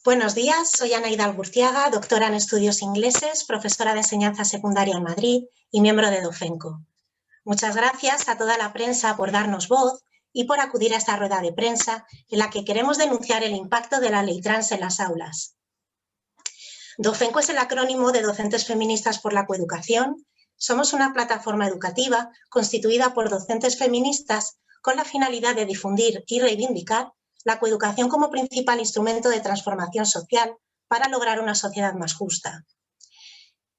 Buenos días, soy Anaida Alburciaga, doctora en estudios ingleses, profesora de enseñanza secundaria en Madrid y miembro de Dofenco. Muchas gracias a toda la prensa por darnos voz y por acudir a esta rueda de prensa en la que queremos denunciar el impacto de la ley trans en las aulas. Dofenco es el acrónimo de Docentes Feministas por la Coeducación. Somos una plataforma educativa constituida por docentes feministas con la finalidad de difundir y reivindicar la coeducación como principal instrumento de transformación social para lograr una sociedad más justa.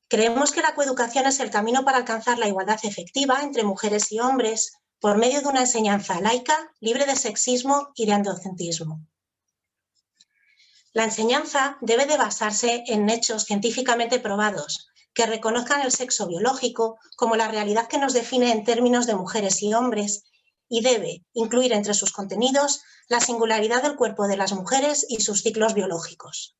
Creemos que la coeducación es el camino para alcanzar la igualdad efectiva entre mujeres y hombres por medio de una enseñanza laica, libre de sexismo y de androcentrismo. La enseñanza debe de basarse en hechos científicamente probados que reconozcan el sexo biológico como la realidad que nos define en términos de mujeres y hombres y debe incluir entre sus contenidos la singularidad del cuerpo de las mujeres y sus ciclos biológicos.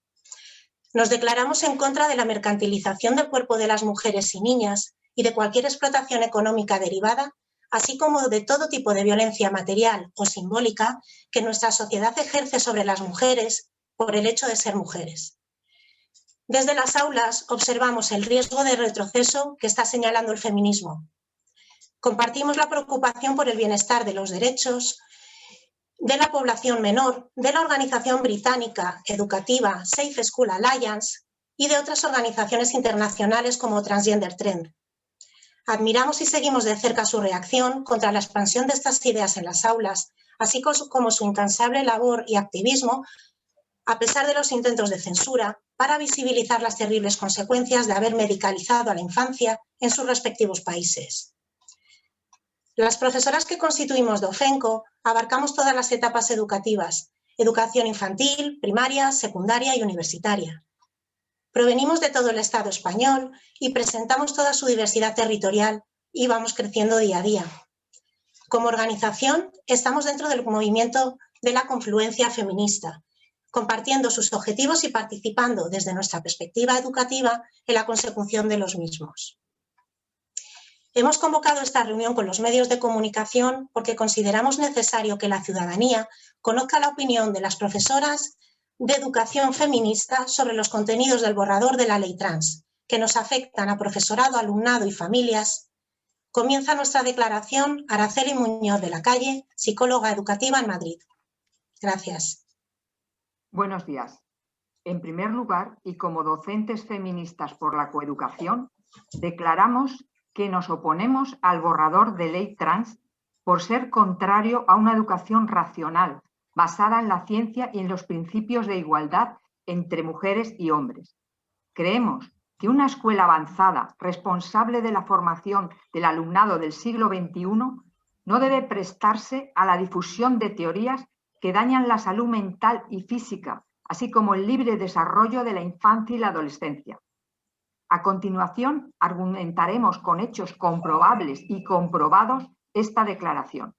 Nos declaramos en contra de la mercantilización del cuerpo de las mujeres y niñas y de cualquier explotación económica derivada, así como de todo tipo de violencia material o simbólica que nuestra sociedad ejerce sobre las mujeres por el hecho de ser mujeres. Desde las aulas observamos el riesgo de retroceso que está señalando el feminismo. Compartimos la preocupación por el bienestar de los derechos de la población menor, de la organización británica educativa Safe School Alliance y de otras organizaciones internacionales como Transgender Trend. Admiramos y seguimos de cerca su reacción contra la expansión de estas ideas en las aulas, así como su incansable labor y activismo, a pesar de los intentos de censura, para visibilizar las terribles consecuencias de haber medicalizado a la infancia en sus respectivos países. Las profesoras que constituimos Dofenco abarcamos todas las etapas educativas, educación infantil, primaria, secundaria y universitaria. Provenimos de todo el Estado español y presentamos toda su diversidad territorial y vamos creciendo día a día. Como organización, estamos dentro del movimiento de la confluencia feminista, compartiendo sus objetivos y participando desde nuestra perspectiva educativa en la consecución de los mismos. Hemos convocado esta reunión con los medios de comunicación porque consideramos necesario que la ciudadanía conozca la opinión de las profesoras de educación feminista sobre los contenidos del borrador de la ley trans, que nos afectan a profesorado, alumnado y familias. Comienza nuestra declaración Araceli Muñoz de la Calle, psicóloga educativa en Madrid. Gracias. Buenos días. En primer lugar, y como docentes feministas por la coeducación, declaramos que nos oponemos al borrador de ley trans por ser contrario a una educación racional, basada en la ciencia y en los principios de igualdad entre mujeres y hombres. Creemos que una escuela avanzada, responsable de la formación del alumnado del siglo XXI, no debe prestarse a la difusión de teorías que dañan la salud mental y física, así como el libre desarrollo de la infancia y la adolescencia. A continuación, argumentaremos con hechos comprobables y comprobados esta declaración.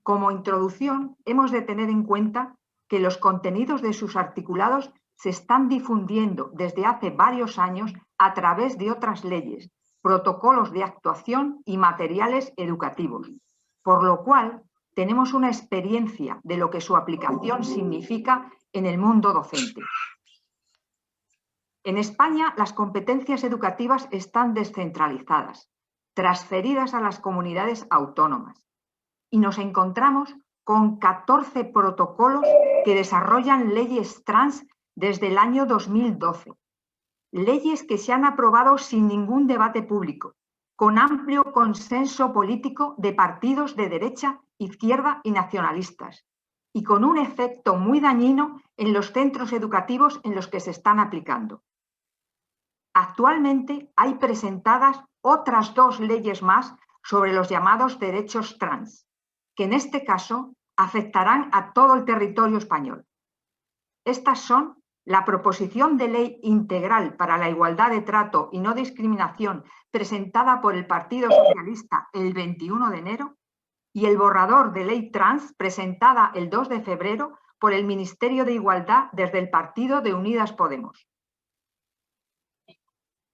Como introducción, hemos de tener en cuenta que los contenidos de sus articulados se están difundiendo desde hace varios años a través de otras leyes, protocolos de actuación y materiales educativos, por lo cual tenemos una experiencia de lo que su aplicación significa en el mundo docente. En España, las competencias educativas están descentralizadas, transferidas a las comunidades autónomas, y nos encontramos con 14 protocolos que desarrollan leyes trans desde el año 2012. Leyes que se han aprobado sin ningún debate público, con amplio consenso político de partidos de derecha, izquierda y nacionalistas, y con un efecto muy dañino en los centros educativos en los que se están aplicando. Actualmente hay presentadas otras 2 leyes más sobre los llamados derechos trans, que en este caso afectarán a todo el territorio español. Estas son la Proposición de Ley Integral para la Igualdad de Trato y No Discriminación presentada por el Partido Socialista el 21 de enero y el borrador de Ley Trans presentada el 2 de febrero por el Ministerio de Igualdad desde el Partido de Unidas Podemos.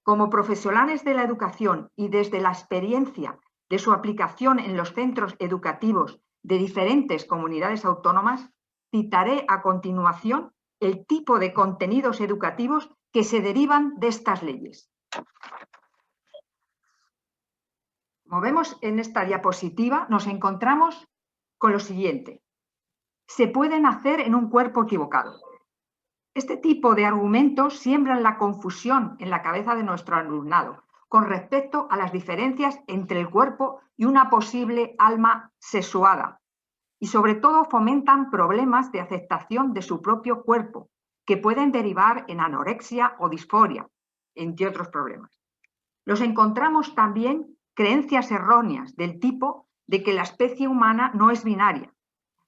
Como profesionales de la educación y desde la experiencia de su aplicación en los centros educativos de diferentes comunidades autónomas, citaré a continuación el tipo de contenidos educativos que se derivan de estas leyes. Como vemos en esta diapositiva, nos encontramos con lo siguiente. Se puede nacer en un cuerpo equivocado. Este tipo de argumentos siembran la confusión en la cabeza de nuestro alumnado con respecto a las diferencias entre el cuerpo y una posible alma sexuada, y sobre todo fomentan problemas de aceptación de su propio cuerpo, que pueden derivar en anorexia o disforia, entre otros problemas. Nos encontramos también creencias erróneas del tipo de que la especie humana no es binaria,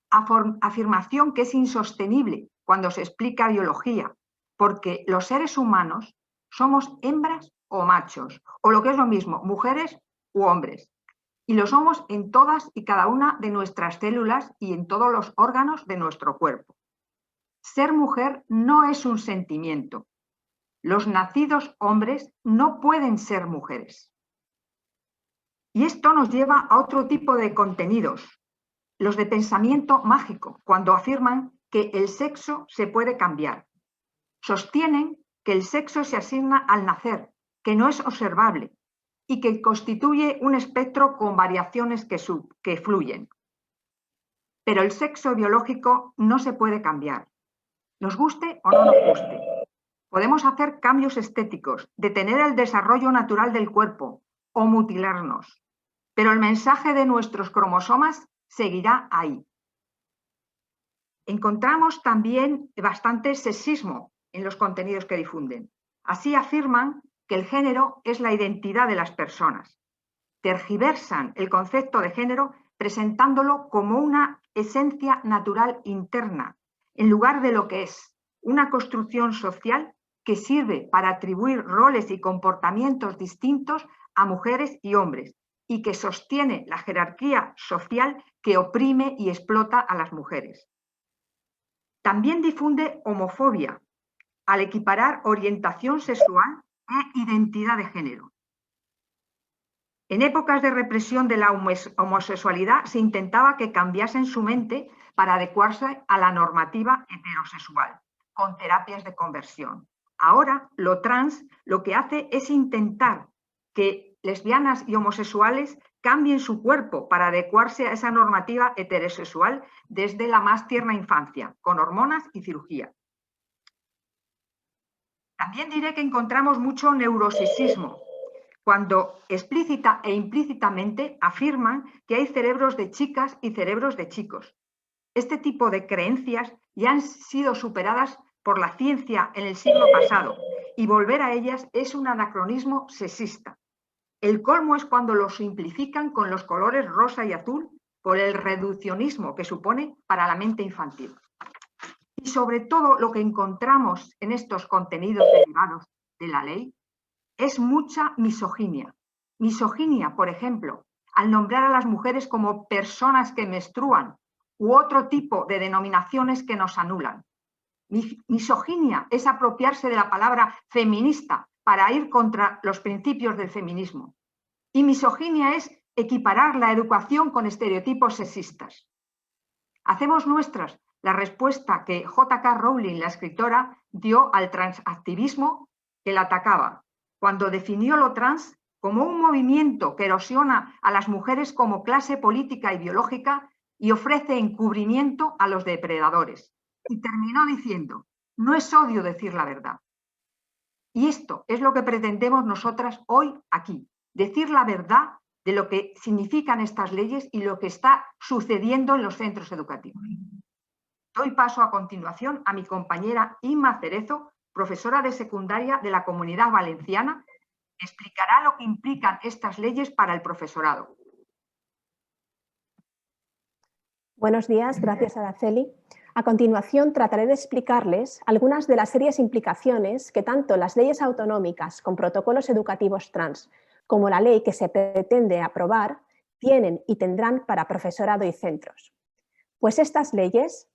afirmación que es insostenible cuando se explica biología, porque los seres humanos somos hembras o machos, o lo que es lo mismo, mujeres u hombres, y lo somos en todas y cada una de nuestras células y en todos los órganos de nuestro cuerpo. Ser mujer no es un sentimiento. Los nacidos hombres no pueden ser mujeres. Y esto nos lleva a otro tipo de contenidos, los de pensamiento mágico, cuando afirman que el sexo se puede cambiar. Sostienen que el sexo se asigna al nacer, que no es observable y que constituye un espectro con variaciones que fluyen. Pero el sexo biológico no se puede cambiar, nos guste o no nos guste. Podemos hacer cambios estéticos, detener el desarrollo natural del cuerpo o mutilarnos, pero el mensaje de nuestros cromosomas seguirá ahí. Encontramos también bastante sexismo en los contenidos que difunden. Así afirman que el género es la identidad de las personas. Tergiversan el concepto de género presentándolo como una esencia natural interna, en lugar de lo que es una construcción social que sirve para atribuir roles y comportamientos distintos a mujeres y hombres y que sostiene la jerarquía social que oprime y explota a las mujeres. También difunde homofobia al equiparar orientación sexual e identidad de género. En épocas de represión de la homosexualidad se intentaba que cambiasen su mente para adecuarse a la normativa heterosexual, con terapias de conversión. Ahora, lo trans lo que hace es intentar que lesbianas y homosexuales cambien su cuerpo para adecuarse a esa normativa heterosexual desde la más tierna infancia, con hormonas y cirugía. También diré que encontramos mucho neurosexismo, cuando explícita e implícitamente afirman que hay cerebros de chicas y cerebros de chicos. Este tipo de creencias ya han sido superadas por la ciencia en el siglo pasado y volver a ellas es un anacronismo sexista. El colmo es cuando lo simplifican con los colores rosa y azul por el reduccionismo que supone para la mente infantil. Y sobre todo lo que encontramos en estos contenidos derivados de la ley es mucha misoginia. Misoginia, por ejemplo, al nombrar a las mujeres como personas que menstruan u otro tipo de denominaciones que nos anulan. Misoginia es apropiarse de la palabra feminista para ir contra los principios del feminismo. Y misoginia es equiparar la educación con estereotipos sexistas. Hacemos nuestras la respuesta que J.K. Rowling, la escritora, dio al transactivismo que la atacaba, cuando definió lo trans como un movimiento que erosiona a las mujeres como clase política y biológica y ofrece encubrimiento a los depredadores. Y terminó diciendo, no es odio decir la verdad. Y esto es lo que pretendemos nosotras hoy aquí, decir la verdad de lo que significan estas leyes y lo que está sucediendo en los centros educativos. Doy paso a continuación a mi compañera Inma Cerezo, profesora de secundaria de la Comunidad Valenciana, que explicará lo que implican estas leyes para el profesorado. Buenos días, gracias Araceli. A continuación trataré de explicarles algunas de las serias implicaciones que tanto las leyes autonómicas con protocolos educativos trans como la ley que se pretende aprobar tienen y tendrán para profesorado y centros. Pues estas leyes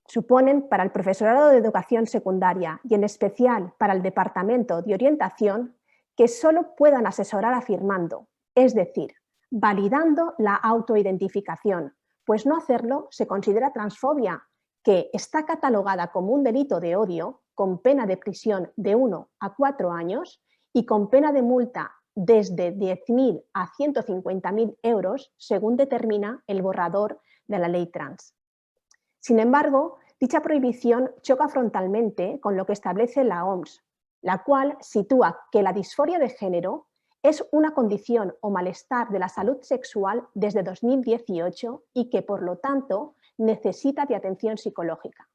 suponen para el profesorado de educación secundaria y en especial para el departamento de orientación que solo puedan asesorar afirmando, es decir, validando la autoidentificación, pues no hacerlo se considera transfobia, que está catalogada como un delito de odio con pena de prisión de 1 a 4 años y con pena de multa desde 10.000 a 150.000 euros, según determina el borrador de la ley trans. Sin embargo, dicha prohibición choca frontalmente con lo que establece la OMS, la cual sitúa que la disforia de género es una condición o malestar de la salud sexual desde 2018 y que, por lo tanto, necesita de atención psicológica.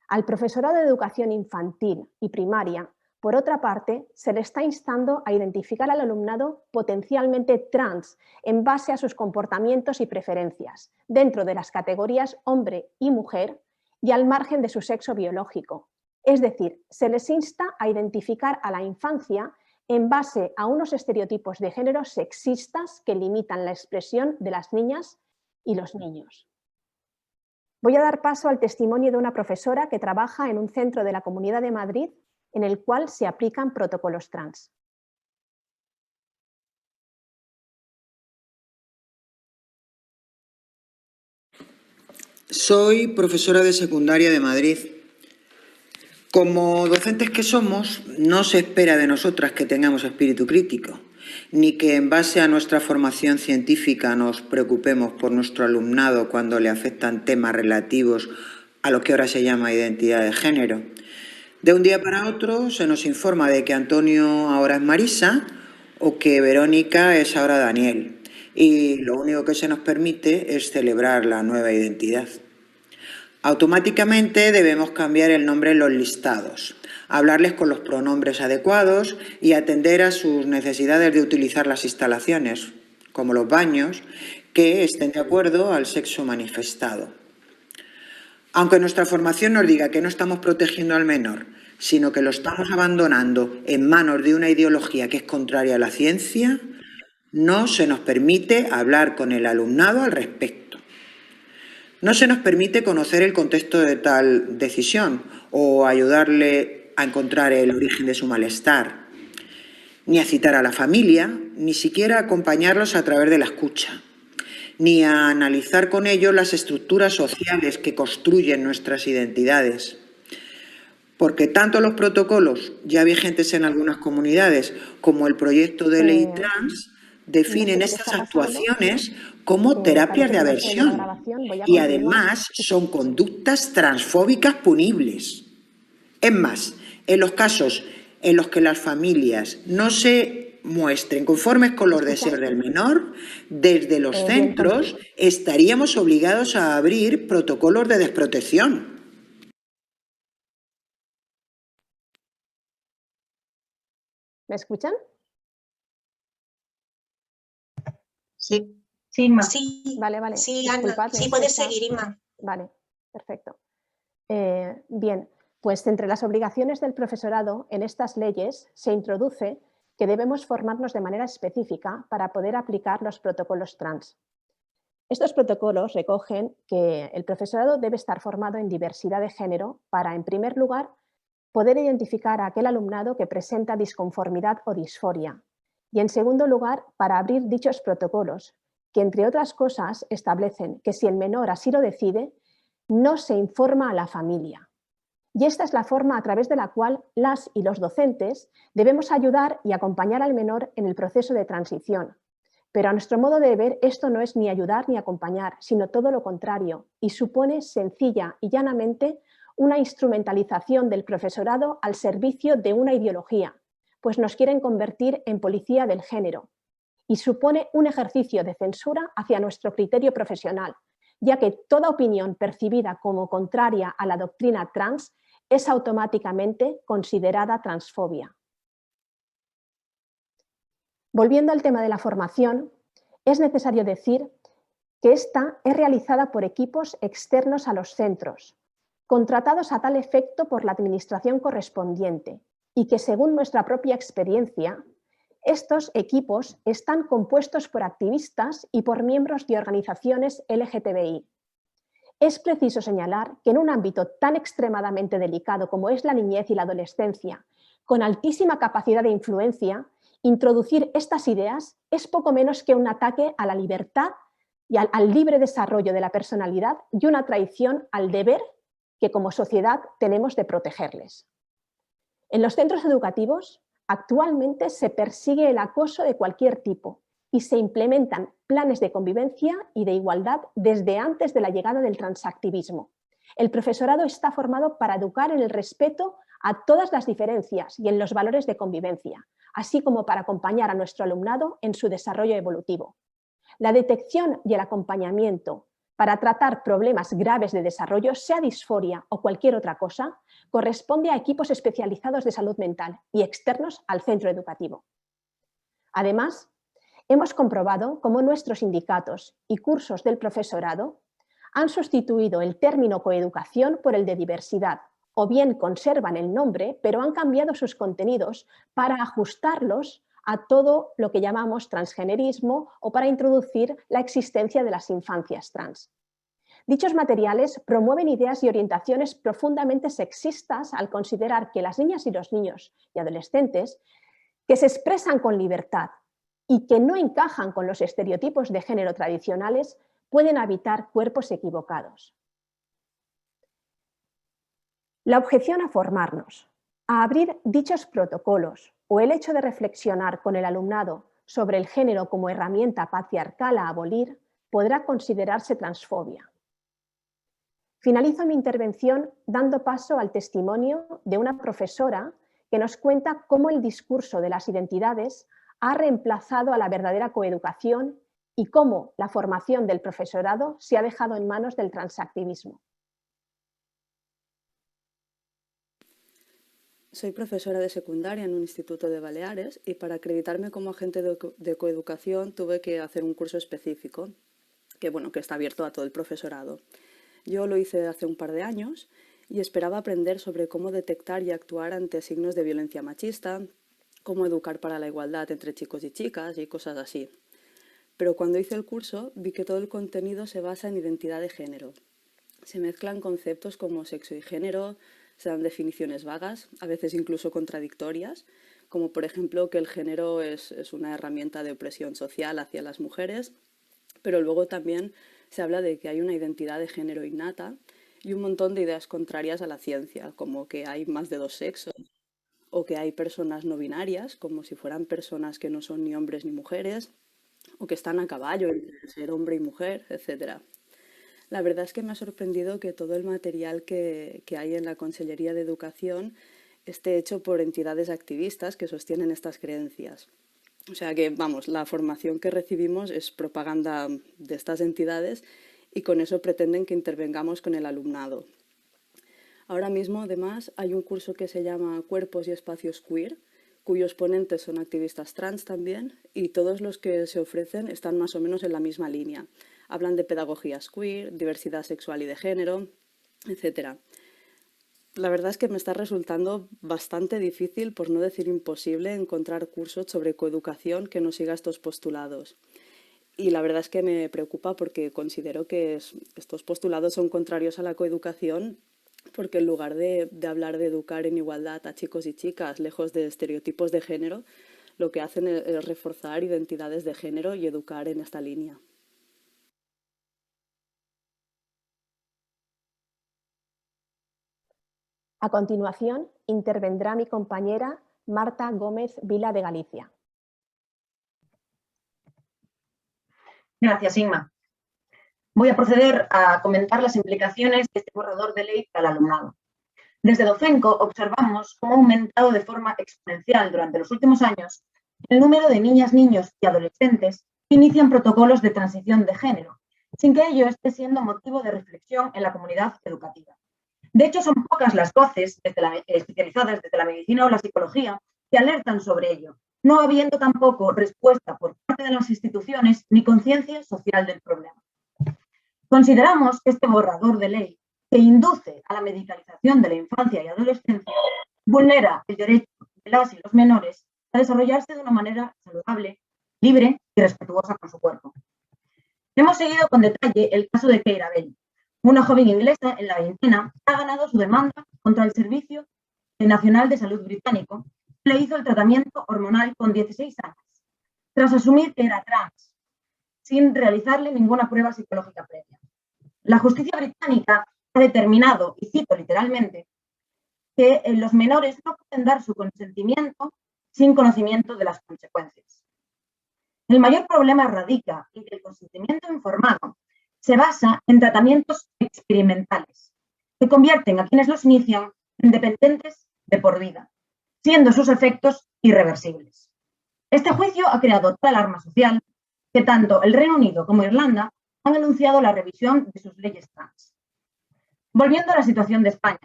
Al profesorado de educación infantil y primaria, por otra parte, se le está instando a identificar al alumnado potencialmente trans en base a sus comportamientos y preferencias, dentro de las categorías hombre y mujer y al margen de su sexo biológico. Es decir, se les insta a identificar a la infancia en base a unos estereotipos de género sexistas que limitan la expresión de las niñas y los niños. Voy a dar paso al testimonio de una profesora que trabaja en un centro de la Comunidad de Madrid en el cual se aplican protocolos trans. Soy profesora de secundaria de Madrid. Como docentes que somos, no se espera de nosotras que tengamos espíritu crítico, ni que en base a nuestra formación científica nos preocupemos por nuestro alumnado cuando le afectan temas relativos a lo que ahora se llama identidad de género. De un día para otro se nos informa de que Antonio ahora es Marisa o que Verónica es ahora Daniel, y lo único que se nos permite es celebrar la nueva identidad. Automáticamente debemos cambiar el nombre en los listados, hablarles con los pronombres adecuados y atender a sus necesidades de utilizar las instalaciones, como los baños, que estén de acuerdo al sexo manifestado. Aunque nuestra formación nos diga que no estamos protegiendo al menor, sino que lo estamos abandonando en manos de una ideología que es contraria a la ciencia, no se nos permite hablar con el alumnado al respecto. No se nos permite conocer el contexto de tal decisión o ayudarle a encontrar el origen de su malestar, ni a citar a la familia, ni siquiera acompañarlos a través de la escucha, ni a analizar con ellos las estructuras sociales que construyen nuestras identidades. Porque tanto los protocolos ya vigentes en algunas comunidades como el proyecto de ley trans definen estas actuaciones como terapias de aversión y además son conductas transfóbicas punibles. Es más, en los casos en los que las familias no se muestren conformes con los deseos del menor, desde los centros estaríamos obligados a abrir protocolos de desprotección. ¿Me escuchan? Sí. Sí, Inma. Sí, Vale, vale. Sí, Ana, sí puedes seguir, Inma. Vale, perfecto. Bien, pues entre las obligaciones del profesorado en estas leyes se introduce que debemos formarnos de manera específica para poder aplicar los protocolos trans. Estos protocolos recogen que el profesorado debe estar formado en diversidad de género para, en primer lugar, poder identificar a aquel alumnado que presenta disconformidad o disforia y, en segundo lugar, para abrir dichos protocolos, que, entre otras cosas, establecen que si el menor así lo decide, no se informa a la familia. Y esta es la forma a través de la cual las y los docentes debemos ayudar y acompañar al menor en el proceso de transición. Pero a nuestro modo de ver, esto no es ni ayudar ni acompañar, sino todo lo contrario, y supone sencilla y llanamente una instrumentalización del profesorado al servicio de una ideología, pues nos quieren convertir en policía del género, y supone un ejercicio de censura hacia nuestro criterio profesional, ya que toda opinión percibida como contraria a la doctrina trans es automáticamente considerada transfobia. Volviendo al tema de la formación, es necesario decir que esta es realizada por equipos externos a los centros, contratados a tal efecto por la administración correspondiente, y que, según nuestra propia experiencia, estos equipos están compuestos por activistas y por miembros de organizaciones LGTBI. Es preciso señalar que en un ámbito tan extremadamente delicado como es la niñez y la adolescencia, con altísima capacidad de influencia, introducir estas ideas es poco menos que un ataque a la libertad y al libre desarrollo de la personalidad y una traición al deber que como sociedad tenemos de protegerles. En los centros educativos actualmente se persigue el acoso de cualquier tipo y se implementan planes de convivencia y de igualdad desde antes de la llegada del transactivismo. El profesorado está formado para educar en el respeto a todas las diferencias y en los valores de convivencia, así como para acompañar a nuestro alumnado en su desarrollo evolutivo. La detección y el acompañamiento para tratar problemas graves de desarrollo, sea disforia o cualquier otra cosa, corresponde a equipos especializados de salud mental y externos al centro educativo. Además, hemos comprobado cómo nuestros sindicatos y cursos del profesorado han sustituido el término coeducación por el de diversidad, o bien conservan el nombre, pero han cambiado sus contenidos para ajustarlos a todo lo que llamamos transgenerismo o para introducir la existencia de las infancias trans. Dichos materiales promueven ideas y orientaciones profundamente sexistas al considerar que las niñas y los niños y adolescentes que se expresan con libertad y que no encajan con los estereotipos de género tradicionales pueden habitar cuerpos equivocados. La objeción a formarnos, a abrir dichos protocolos o el hecho de reflexionar con el alumnado sobre el género como herramienta patriarcal a abolir podrá considerarse transfobia. Finalizo mi intervención dando paso al testimonio de una profesora que nos cuenta cómo el discurso de las identidades ha reemplazado a la verdadera coeducación y cómo la formación del profesorado se ha dejado en manos del transactivismo. Soy profesora de secundaria en un instituto de Baleares y para acreditarme como agente de coeducación tuve que hacer un curso específico que está abierto a todo el profesorado. Yo lo hice hace un par de años y esperaba aprender sobre cómo detectar y actuar ante signos de violencia machista, cómo educar para la igualdad entre chicos y chicas y cosas así. Pero cuando hice el curso vi que todo el contenido se basa en identidad de género. Se mezclan conceptos como sexo y género, se dan definiciones vagas, a veces incluso contradictorias, como por ejemplo que el género es una herramienta de opresión social hacia las mujeres, pero luego también se habla de que hay una identidad de género innata y un montón de ideas contrarias a la ciencia, como que hay más de dos sexos, o que hay personas no binarias, como si fueran personas que no son ni hombres ni mujeres, o que están a caballo entre ser hombre y mujer, etc. La verdad es que me ha sorprendido que todo el material que hay en la Consellería de Educación esté hecho por entidades activistas que sostienen estas creencias. O sea que, la formación que recibimos es propaganda de estas entidades y con eso pretenden que intervengamos con el alumnado. Ahora mismo, además, hay un curso que se llama Cuerpos y Espacios Queer, cuyos ponentes son activistas trans también, y todos los que se ofrecen están más o menos en la misma línea. Hablan de pedagogías queer, diversidad sexual y de género, etc. La verdad es que me está resultando bastante difícil, por no decir imposible, encontrar cursos sobre coeducación que no siga estos postulados. Y la verdad es que me preocupa porque considero que estos postulados son contrarios a la coeducación, porque en lugar de hablar de educar en igualdad a chicos y chicas, lejos de estereotipos de género, lo que hacen es reforzar identidades de género y educar en esta línea. A continuación, intervendrá mi compañera Marta Gómez Vila de Galicia. Gracias, Inma. Voy a proceder a comentar las implicaciones de este borrador de ley para el alumnado. Desde Docenco observamos cómo ha aumentado de forma exponencial durante los últimos años el número de niñas, niños y adolescentes que inician protocolos de transición de género, sin que ello esté siendo motivo de reflexión en la comunidad educativa. De hecho, son pocas las voces especializadas desde la medicina o la psicología que alertan sobre ello, no habiendo tampoco respuesta por parte de las instituciones ni conciencia social del problema. Consideramos que este borrador de ley, que induce a la medicalización de la infancia y adolescencia, vulnera el derecho de las y los menores a desarrollarse de una manera saludable, libre y respetuosa con su cuerpo. Hemos seguido con detalle el caso de Keira Bell, una joven inglesa en la veintena que ha ganado su demanda contra el Servicio Nacional de Salud británico, que le hizo el tratamiento hormonal con 16 años, tras asumir que era trans. sin realizarle ninguna prueba psicológica previa. La justicia británica ha determinado, y cito literalmente, que los menores no pueden dar su consentimiento sin conocimiento de las consecuencias. El mayor problema radica en que el consentimiento informado se basa en tratamientos experimentales que convierten a quienes los inician en dependientes de por vida, siendo sus efectos irreversibles. Este juicio ha creado tal alarma social que tanto el Reino Unido como Irlanda han anunciado la revisión de sus leyes trans. Volviendo a la situación de España,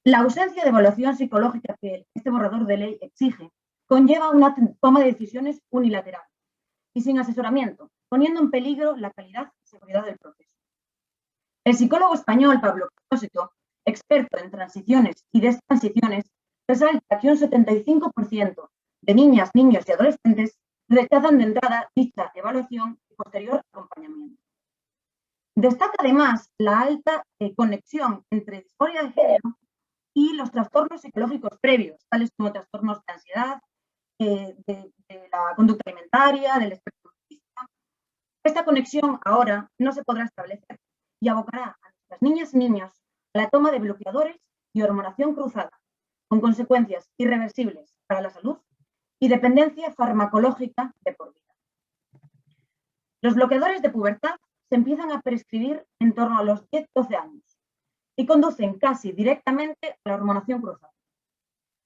la ausencia de evaluación psicológica que este borrador de ley exige conlleva una toma de decisiones unilateral y sin asesoramiento, poniendo en peligro la calidad y seguridad del proceso. El psicólogo español Pablo Expósito, experto en transiciones y destransiciones, resalta que un 75% de niñas, niños y adolescentes rechazan de entrada dicha evaluación y posterior acompañamiento. Destaca además la alta conexión entre disforia de género y los trastornos psicológicos previos, tales como trastornos de ansiedad, de la conducta alimentaria, del espectro autista. Esta conexión ahora no se podrá establecer y abocará a nuestras niñas y niños a la toma de bloqueadores y hormonación cruzada, con consecuencias irreversibles para la salud y dependencia farmacológica de por vida. Los bloqueadores de pubertad se empiezan a prescribir en torno a los 10-12 años y conducen casi directamente a la hormonación cruzada.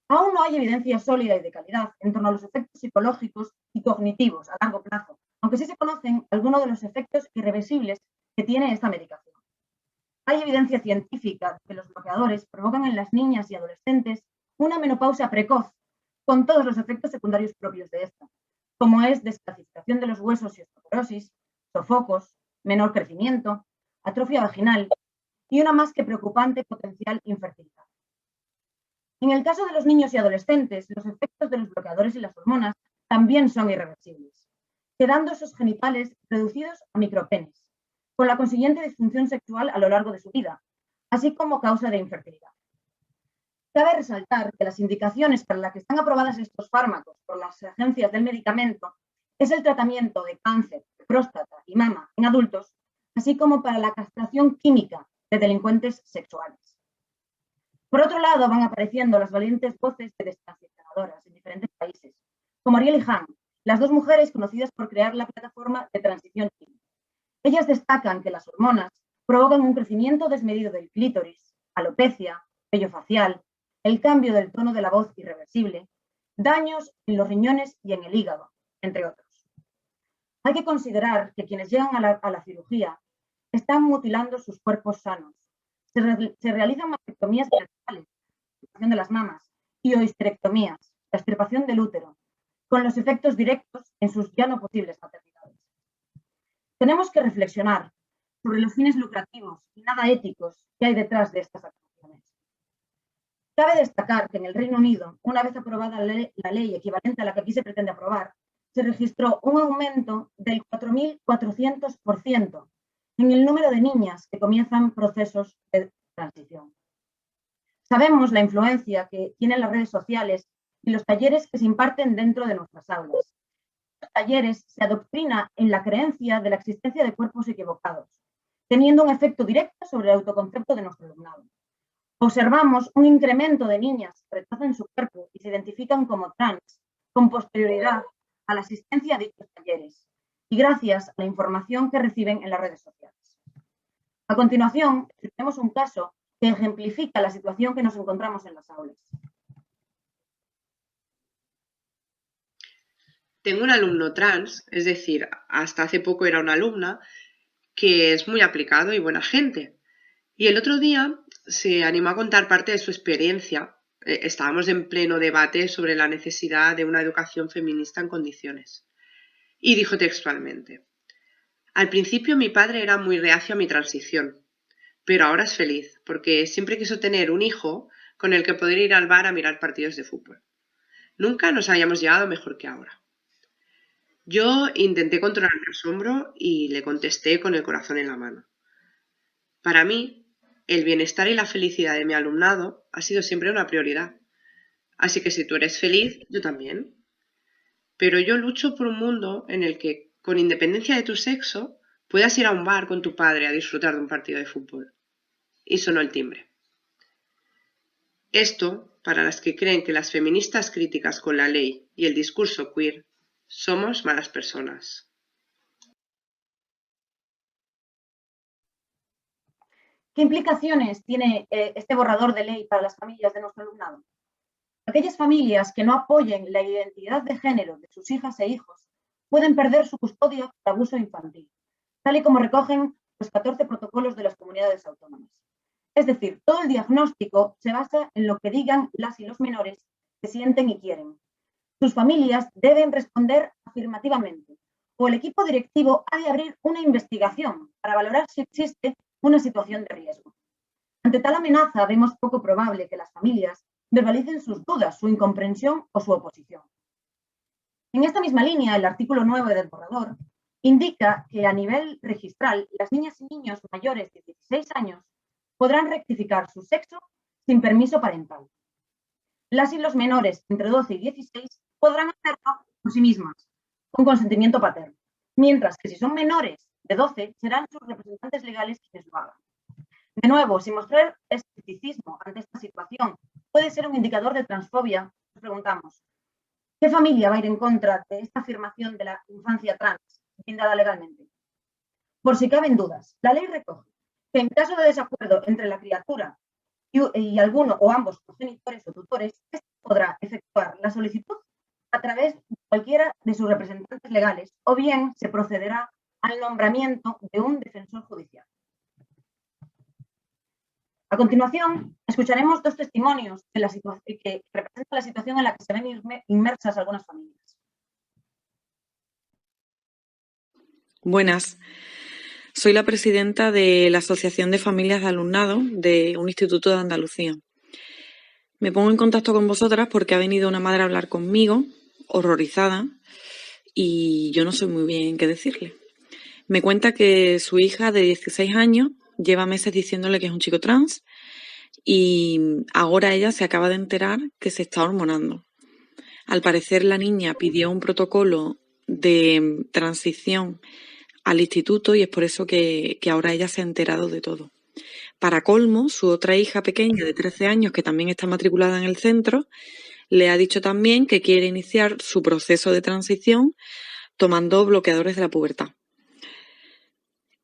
Aún no hay evidencia sólida y de calidad en torno a los efectos psicológicos y cognitivos a largo plazo, aunque sí se conocen algunos de los efectos irreversibles que tiene esta medicación. Hay evidencia científica de que los bloqueadores provocan en las niñas y adolescentes una menopausia precoz, con todos los efectos secundarios propios de esta, como es descalcificación de los huesos y osteoporosis, sofocos, menor crecimiento, atrofia vaginal y una más que preocupante potencial infertilidad. En el caso de los niños y adolescentes, los efectos de los bloqueadores y las hormonas también son irreversibles, quedando esos genitales reducidos a micropenes, con la consiguiente disfunción sexual a lo largo de su vida, así como causa de infertilidad. Cabe resaltar que las indicaciones para las que están aprobadas estos fármacos por las agencias del medicamento es el tratamiento de cáncer, de próstata y mama en adultos, así como para la castración química de delincuentes sexuales. Por otro lado, van apareciendo las valientes voces de destransicionadoras en diferentes países, como Ariel y Han, las dos mujeres conocidas por crear la plataforma de transición química. Ellas destacan que las hormonas provocan un crecimiento desmedido del clítoris, alopecia, vello facial, el cambio del tono de la voz irreversible, daños en los riñones y en el hígado, entre otros. Hay que considerar que quienes llegan a la cirugía están mutilando sus cuerpos sanos. Se realizan mastectomías verticales, la extirpación de las mamas, y o histerectomías, la extirpación del útero, con los efectos directos en sus ya no posibles maternidades. Tenemos que reflexionar sobre los fines lucrativos y nada éticos que hay detrás de estas actuaciones. Cabe destacar que en el Reino Unido, una vez aprobada la ley equivalente a la que aquí se pretende aprobar, se registró un aumento del 4.400% en el número de niñas que comienzan procesos de transición. Sabemos la influencia que tienen las redes sociales y los talleres que se imparten dentro de nuestras aulas. En los talleres se adoctrina en la creencia de la existencia de cuerpos equivocados, teniendo un efecto directo sobre el autoconcepto de nuestro alumnado. Observamos un incremento de niñas que rechazan su cuerpo y se identifican como trans con posterioridad a la asistencia a dichos talleres y gracias a la información que reciben en las redes sociales. A continuación, tenemos un caso que ejemplifica la situación que nos encontramos en las aulas. Tengo un alumno trans, es decir, hasta hace poco era una alumna, que es muy aplicado y buena gente. Y el otro día se animó a contar parte de su experiencia. Estábamos en pleno debate sobre la necesidad de una educación feminista en condiciones. Y dijo textualmente: al principio mi padre era muy reacio a mi transición, pero ahora es feliz porque siempre quiso tener un hijo con el que poder ir al bar a mirar partidos de fútbol. Nunca nos habíamos llevado mejor que ahora. Yo intenté controlar mi asombro y le contesté con el corazón en la mano. Para mí, el bienestar y la felicidad de mi alumnado ha sido siempre una prioridad. Así que si tú eres feliz, yo también. Pero yo lucho por un mundo en el que con independencia de tu sexo, puedas ir a un bar con tu padre a disfrutar de un partido de fútbol. Y sonó el timbre. Esto, para las que creen que las feministas críticas con la ley y el discurso queer somos malas personas. ¿Qué implicaciones tiene este borrador de ley para las familias de nuestro alumnado? Aquellas familias que no apoyen la identidad de género de sus hijas e hijos pueden perder su custodia por abuso infantil, tal y como recogen los 14 protocolos de las comunidades autónomas. Es decir, todo el diagnóstico se basa en lo que digan las y los menores que sienten y quieren. Sus familias deben responder afirmativamente, o el equipo directivo ha de abrir una investigación para valorar si existe una situación de riesgo. Ante tal amenaza, vemos poco probable que las familias verbalicen sus dudas, su incomprensión o su oposición. En esta misma línea, el artículo 9 del borrador indica que a nivel registral las niñas y niños mayores de 16 años podrán rectificar su sexo sin permiso parental. Las y los menores entre 12 y 16 podrán hacerlo por sí mismas, con consentimiento paterno, mientras que si son menores de 12 serán sus representantes legales quienes lo hagan. De nuevo, si mostrar escepticismo ante esta situación puede ser un indicador de transfobia, nos preguntamos, ¿qué familia va a ir en contra de esta afirmación de la infancia trans brindada legalmente? Por si caben dudas, la ley recoge que en caso de desacuerdo entre la criatura y alguno o ambos progenitores o tutores, éste podrá efectuar la solicitud a través de cualquiera de sus representantes legales o bien se procederá al nombramiento de un defensor judicial. A continuación, escucharemos dos testimonios que representan la situación en la que se ven inmersas algunas familias. Buenas. Soy la presidenta de la Asociación de Familias de Alumnado de un instituto de Andalucía. Me pongo en contacto con vosotras porque ha venido una madre a hablar conmigo, horrorizada, y yo no sé muy bien qué decirle. Me cuenta que su hija de 16 años lleva meses diciéndole que es un chico trans y ahora ella se acaba de enterar que se está hormonando. Al parecer la niña pidió un protocolo de transición al instituto y es por eso que ahora ella se ha enterado de todo. Para colmo, su otra hija pequeña de 13 años, que también está matriculada en el centro, le ha dicho también que quiere iniciar su proceso de transición tomando bloqueadores de la pubertad.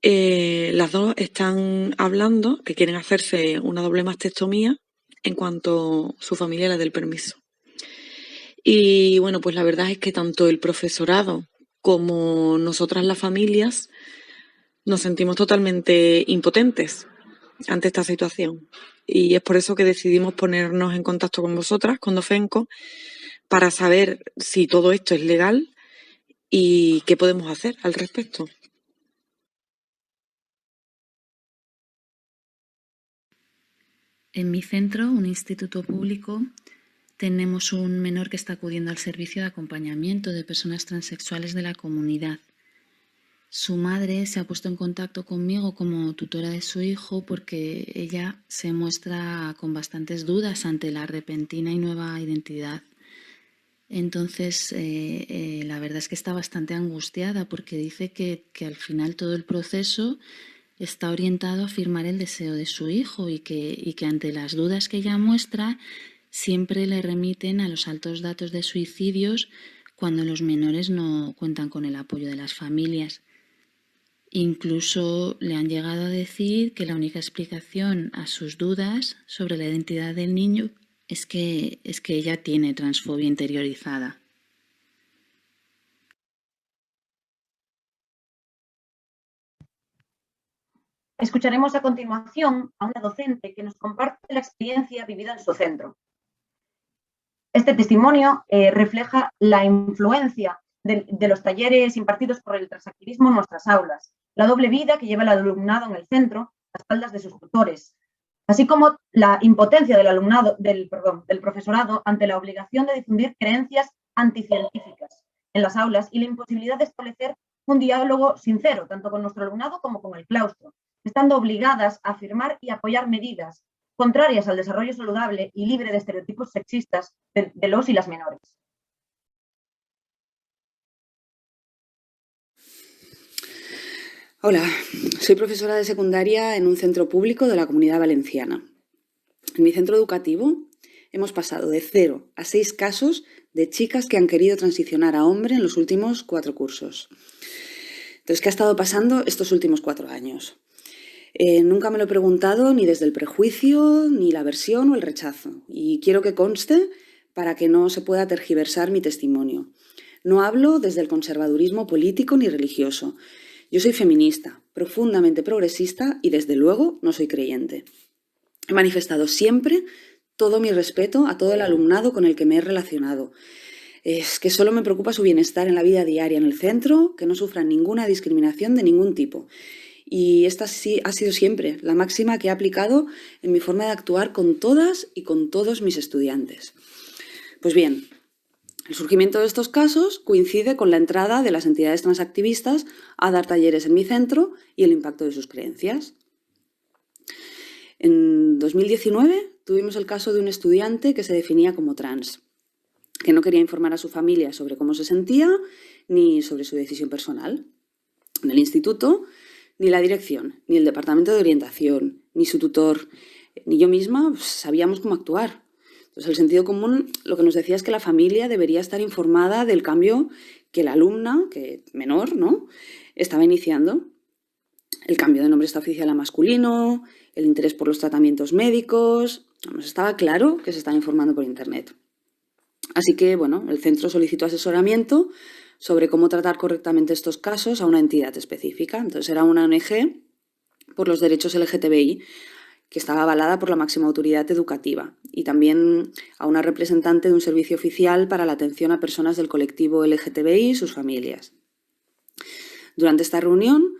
Las dos están hablando que quieren hacerse una doble mastectomía en cuanto su familia le dé el permiso. Y bueno, pues la verdad es que tanto el profesorado como nosotras las familias nos sentimos totalmente impotentes ante esta situación. Y es por eso que decidimos ponernos en contacto con vosotras, con Dofenco, para saber si todo esto es legal y qué podemos hacer al respecto. En mi centro, un instituto público, tenemos un menor que está acudiendo al servicio de acompañamiento de personas transexuales de la comunidad. Su madre se ha puesto en contacto conmigo como tutora de su hijo porque ella se muestra con bastantes dudas ante la repentina y nueva identidad. Entonces, la verdad es que está bastante angustiada porque dice que al final todo el proceso está orientado a afirmar el deseo de su hijo y que ante las dudas que ella muestra siempre le remiten a los altos datos de suicidios cuando los menores no cuentan con el apoyo de las familias. Incluso le han llegado a decir que la única explicación a sus dudas sobre la identidad del niño es que ella tiene transfobia interiorizada. Escucharemos a continuación a una docente que nos comparte la experiencia vivida en su centro. Este testimonio refleja la influencia de los talleres impartidos por el transactivismo en nuestras aulas, la doble vida que lleva el alumnado en el centro a espaldas de sus tutores, así como la impotencia del alumnado, del profesorado ante la obligación de difundir creencias anticientíficas en las aulas y la imposibilidad de establecer un diálogo sincero, tanto con nuestro alumnado como con el claustro, estando obligadas a afirmar y apoyar medidas contrarias al desarrollo saludable y libre de estereotipos sexistas de los y las menores. Hola, soy profesora de secundaria en un centro público de la Comunidad Valenciana. En mi centro educativo hemos pasado de 0 a 6 casos de chicas que han querido transicionar a hombre en los últimos 4 cursos. Entonces, ¿qué ha estado pasando estos últimos 4 años? Nunca me lo he preguntado ni desde el prejuicio, ni la aversión o el rechazo. Y quiero que conste para que no se pueda tergiversar mi testimonio. No hablo desde el conservadurismo político ni religioso. Yo soy feminista, profundamente progresista y desde luego no soy creyente. He manifestado siempre todo mi respeto a todo el alumnado con el que me he relacionado. Es que solo me preocupa su bienestar en la vida diaria en el centro, que no sufran ninguna discriminación de ningún tipo. Y esta sí ha sido siempre la máxima que he aplicado en mi forma de actuar con todas y con todos mis estudiantes. Pues bien, el surgimiento de estos casos coincide con la entrada de las entidades transactivistas a dar talleres en mi centro y el impacto de sus creencias. En 2019 tuvimos el caso de un estudiante que se definía como trans, que no quería informar a su familia sobre cómo se sentía ni sobre su decisión personal. En el instituto, ni la dirección, ni el departamento de orientación, ni su tutor, ni yo misma sabíamos cómo actuar. Entonces, el sentido común lo que nos decía es que la familia debería estar informada del cambio que la alumna, que menor, ¿no?, estaba iniciando. El cambio de nombre extraoficial a masculino, el interés por los tratamientos médicos. Nos estaba claro que se estaba informando por internet. Así que, bueno, el centro solicitó asesoramiento sobre cómo tratar correctamente estos casos a una entidad específica. Entonces, era una ONG por los derechos LGTBI, que estaba avalada por la máxima autoridad educativa, y también a una representante de un servicio oficial para la atención a personas del colectivo LGTBI y sus familias. Durante esta reunión,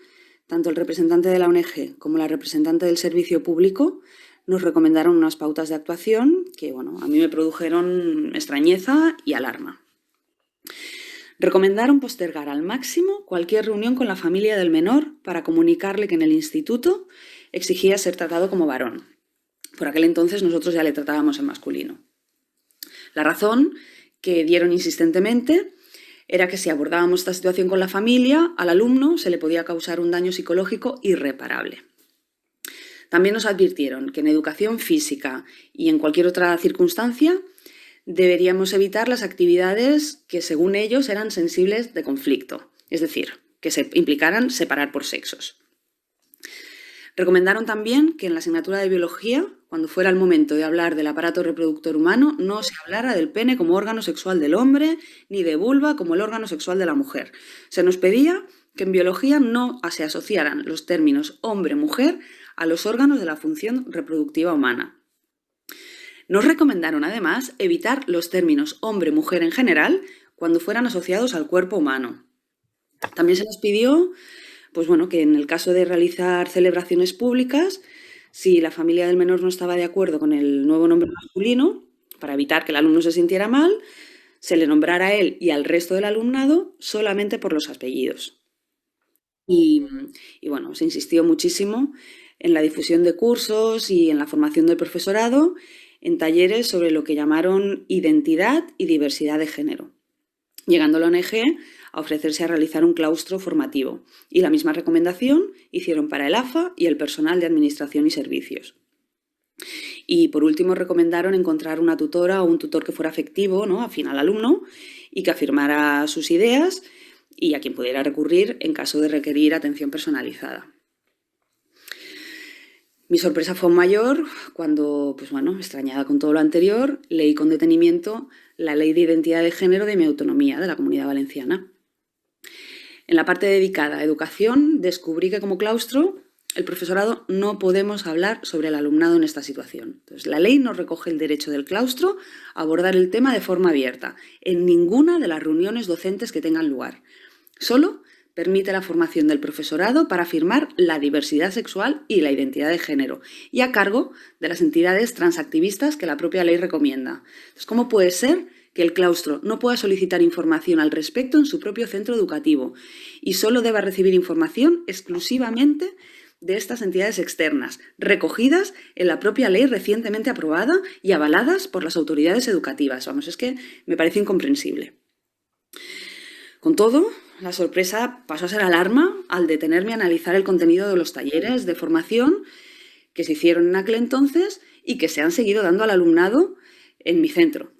tanto el representante de la ONG como la representante del servicio público nos recomendaron unas pautas de actuación que, bueno, a mí me produjeron extrañeza y alarma. Recomendaron postergar al máximo cualquier reunión con la familia del menor para comunicarle que en el instituto exigía ser tratado como varón. Por aquel entonces nosotros ya le tratábamos en masculino. La razón que dieron insistentemente era que si abordábamos esta situación con la familia, al alumno se le podía causar un daño psicológico irreparable. También nos advirtieron que en educación física y en cualquier otra circunstancia deberíamos evitar las actividades que, según ellos, eran sensibles de conflicto, es decir, que se implicaran separar por sexos. Recomendaron también que en la asignatura de biología, cuando fuera el momento de hablar del aparato reproductor humano, no se hablara del pene como órgano sexual del hombre, ni de vulva como el órgano sexual de la mujer. Se nos pedía que en biología no se asociaran los términos hombre-mujer a los órganos de la función reproductiva humana. Nos recomendaron además evitar los términos hombre-mujer en general cuando fueran asociados al cuerpo humano. También se nos pidió, pues bueno, que en el caso de realizar celebraciones públicas, si la familia del menor no estaba de acuerdo con el nuevo nombre masculino, para evitar que el alumno se sintiera mal, se le nombrara a él y al resto del alumnado solamente por los apellidos. Y bueno, se insistió muchísimo en la difusión de cursos y en la formación del profesorado en talleres sobre lo que llamaron identidad y diversidad de género, llegando la ONG a ofrecerse a realizar un claustro formativo, y la misma recomendación hicieron para el AFA y el personal de administración y servicios. Y por último recomendaron encontrar una tutora o un tutor que fuera afectivo, ¿no?, afín al alumno y que afirmara sus ideas y a quien pudiera recurrir en caso de requerir atención personalizada. Mi sorpresa fue mayor cuando, pues bueno, extrañada con todo lo anterior, leí con detenimiento la Ley de Identidad de Género de mi autonomía, de la Comunidad Valenciana. En la parte dedicada a educación descubrí que como claustro el profesorado no podemos hablar sobre el alumnado en esta situación. Entonces, la ley no recoge el derecho del claustro a abordar el tema de forma abierta en ninguna de las reuniones docentes que tengan lugar. Solo permite la formación del profesorado para afirmar la diversidad sexual y la identidad de género, y a cargo de las entidades transactivistas que la propia ley recomienda. Entonces, ¿cómo puede ser que el claustro no pueda solicitar información al respecto en su propio centro educativo y solo deba recibir información exclusivamente de estas entidades externas, recogidas en la propia ley recientemente aprobada y avaladas por las autoridades educativas? Vamos, es que me parece incomprensible. Con todo, la sorpresa pasó a ser alarma al detenerme a analizar el contenido de los talleres de formación que se hicieron en aquel entonces y que se han seguido dando al alumnado en mi centro,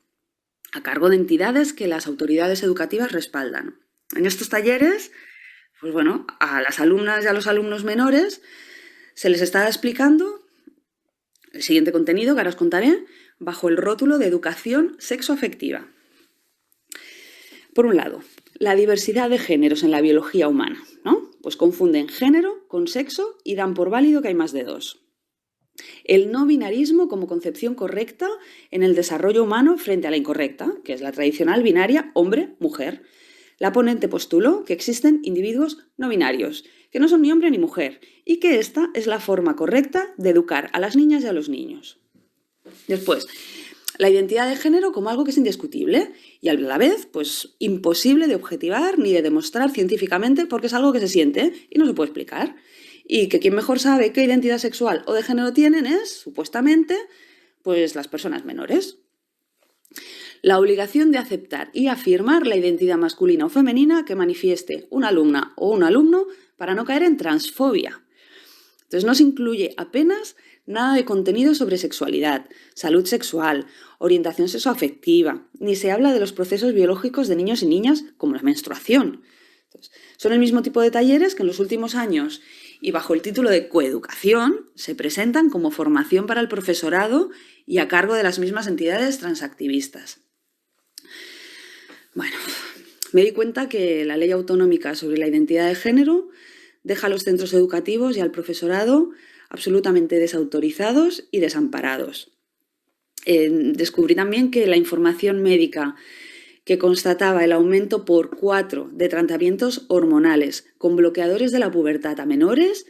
a cargo de entidades que las autoridades educativas respaldan. En estos talleres, pues bueno, a las alumnas y a los alumnos menores se les está explicando el siguiente contenido que ahora os contaré bajo el rótulo de educación sexoafectiva. Por un lado, la diversidad de géneros en la biología humana, ¿no? Pues confunden género con sexo y dan por válido que hay más de dos. El no binarismo como concepción correcta en el desarrollo humano frente a la incorrecta, que es la tradicional binaria hombre-mujer. La ponente postuló que existen individuos no binarios, que no son ni hombre ni mujer, y que esta es la forma correcta de educar a las niñas y a los niños. Después, la identidad de género como algo que es indiscutible y a la vez pues, imposible de objetivar ni de demostrar científicamente porque es algo que se siente y no se puede explicar. Y que quien mejor sabe qué identidad sexual o de género tienen es, supuestamente, pues las personas menores. La obligación de aceptar y afirmar la identidad masculina o femenina que manifieste una alumna o un alumno para no caer en transfobia. Entonces no se incluye apenas nada de contenido sobre sexualidad, salud sexual, orientación sexoafectiva, ni se habla de los procesos biológicos de niños y niñas como la menstruación. Entonces, son el mismo tipo de talleres que en los últimos años y bajo el título de coeducación se presentan como formación para el profesorado y a cargo de las mismas entidades transactivistas. Bueno, me di cuenta que la ley autonómica sobre la identidad de género deja a los centros educativos y al profesorado absolutamente desautorizados y desamparados. Descubrí también que la información médica que constataba el aumento por 4 de tratamientos hormonales con bloqueadores de la pubertad a menores,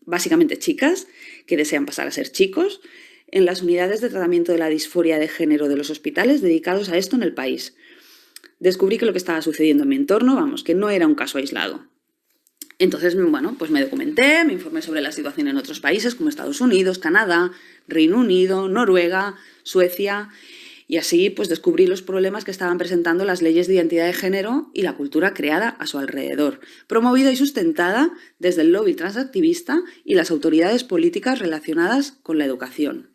básicamente chicas, que desean pasar a ser chicos, en las unidades de tratamiento de la disforia de género de los hospitales dedicados a esto en el país. Descubrí que lo que estaba sucediendo en mi entorno, vamos, que no era un caso aislado. Entonces, bueno, pues me documenté, me informé sobre la situación en otros países como Estados Unidos, Canadá, Reino Unido, Noruega, Suecia, y así pues descubrí los problemas que estaban presentando las leyes de identidad de género y la cultura creada a su alrededor, promovida y sustentada desde el lobby transactivista y las autoridades políticas relacionadas con la educación.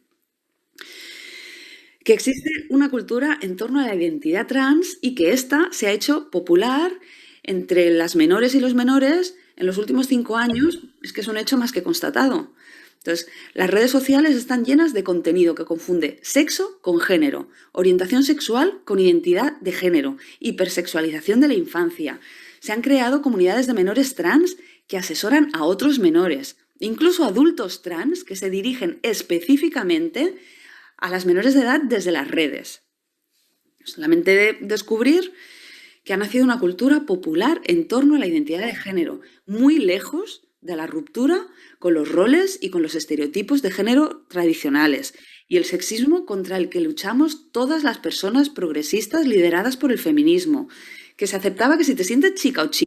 Que existe una cultura en torno a la identidad trans y que ésta se ha hecho popular entre las menores y los menores en los últimos 5 años, es que es un hecho más que constatado. Entonces, las redes sociales están llenas de contenido que confunde sexo con género, orientación sexual con identidad de género, hipersexualización de la infancia. Se han creado comunidades de menores trans que asesoran a otros menores, incluso adultos trans que se dirigen específicamente a las menores de edad desde las redes. Solamente de descubrir que ha nacido una cultura popular en torno a la identidad de género, muy lejos de la ruptura con los roles y con los estereotipos de género tradicionales y el sexismo contra el que luchamos todas las personas progresistas lideradas por el feminismo, que se aceptaba que si te sientes chica o chico,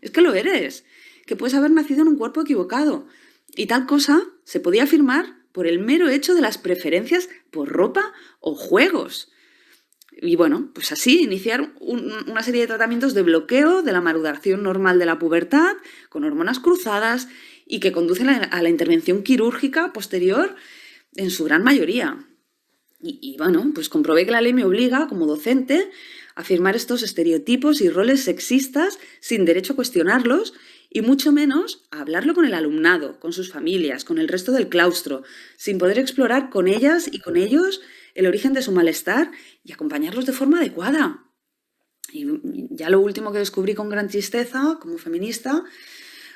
es que lo eres, que puedes haber nacido en un cuerpo equivocado. Y tal cosa se podía afirmar por el mero hecho de las preferencias por ropa o juegos. Y bueno, pues así iniciar una serie de tratamientos de bloqueo de la maduración normal de la pubertad con hormonas cruzadas y que conducen a la intervención quirúrgica posterior en su gran mayoría. Y bueno, pues comprobé que la ley me obliga como docente a afirmar estos estereotipos y roles sexistas sin derecho a cuestionarlos y mucho menos a hablarlo con el alumnado, con sus familias, con el resto del claustro, sin poder explorar con ellas y con ellos el origen de su malestar y acompañarlos de forma adecuada. Y ya lo último que descubrí con gran tristeza como feminista,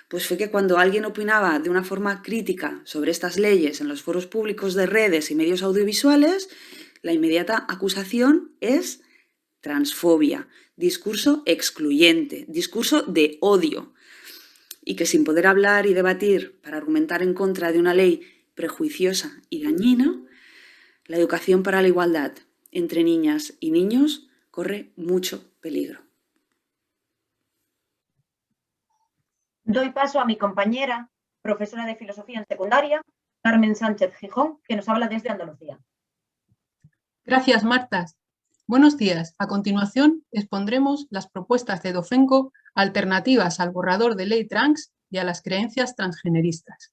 pues fue que cuando alguien opinaba de una forma crítica sobre estas leyes en los foros públicos de redes y medios audiovisuales, la inmediata acusación es transfobia, discurso excluyente, discurso de odio. Y que sin poder hablar y debatir para argumentar en contra de una ley prejuiciosa y dañina, la educación para la igualdad entre niñas y niños corre mucho peligro. Doy paso a mi compañera, profesora de filosofía en secundaria, Carmen Sánchez Gijón, que nos habla desde Andalucía. Gracias, Marta. Buenos días. A continuación expondremos las propuestas de Dofenco alternativas al borrador de ley trans y a las creencias transgeneristas.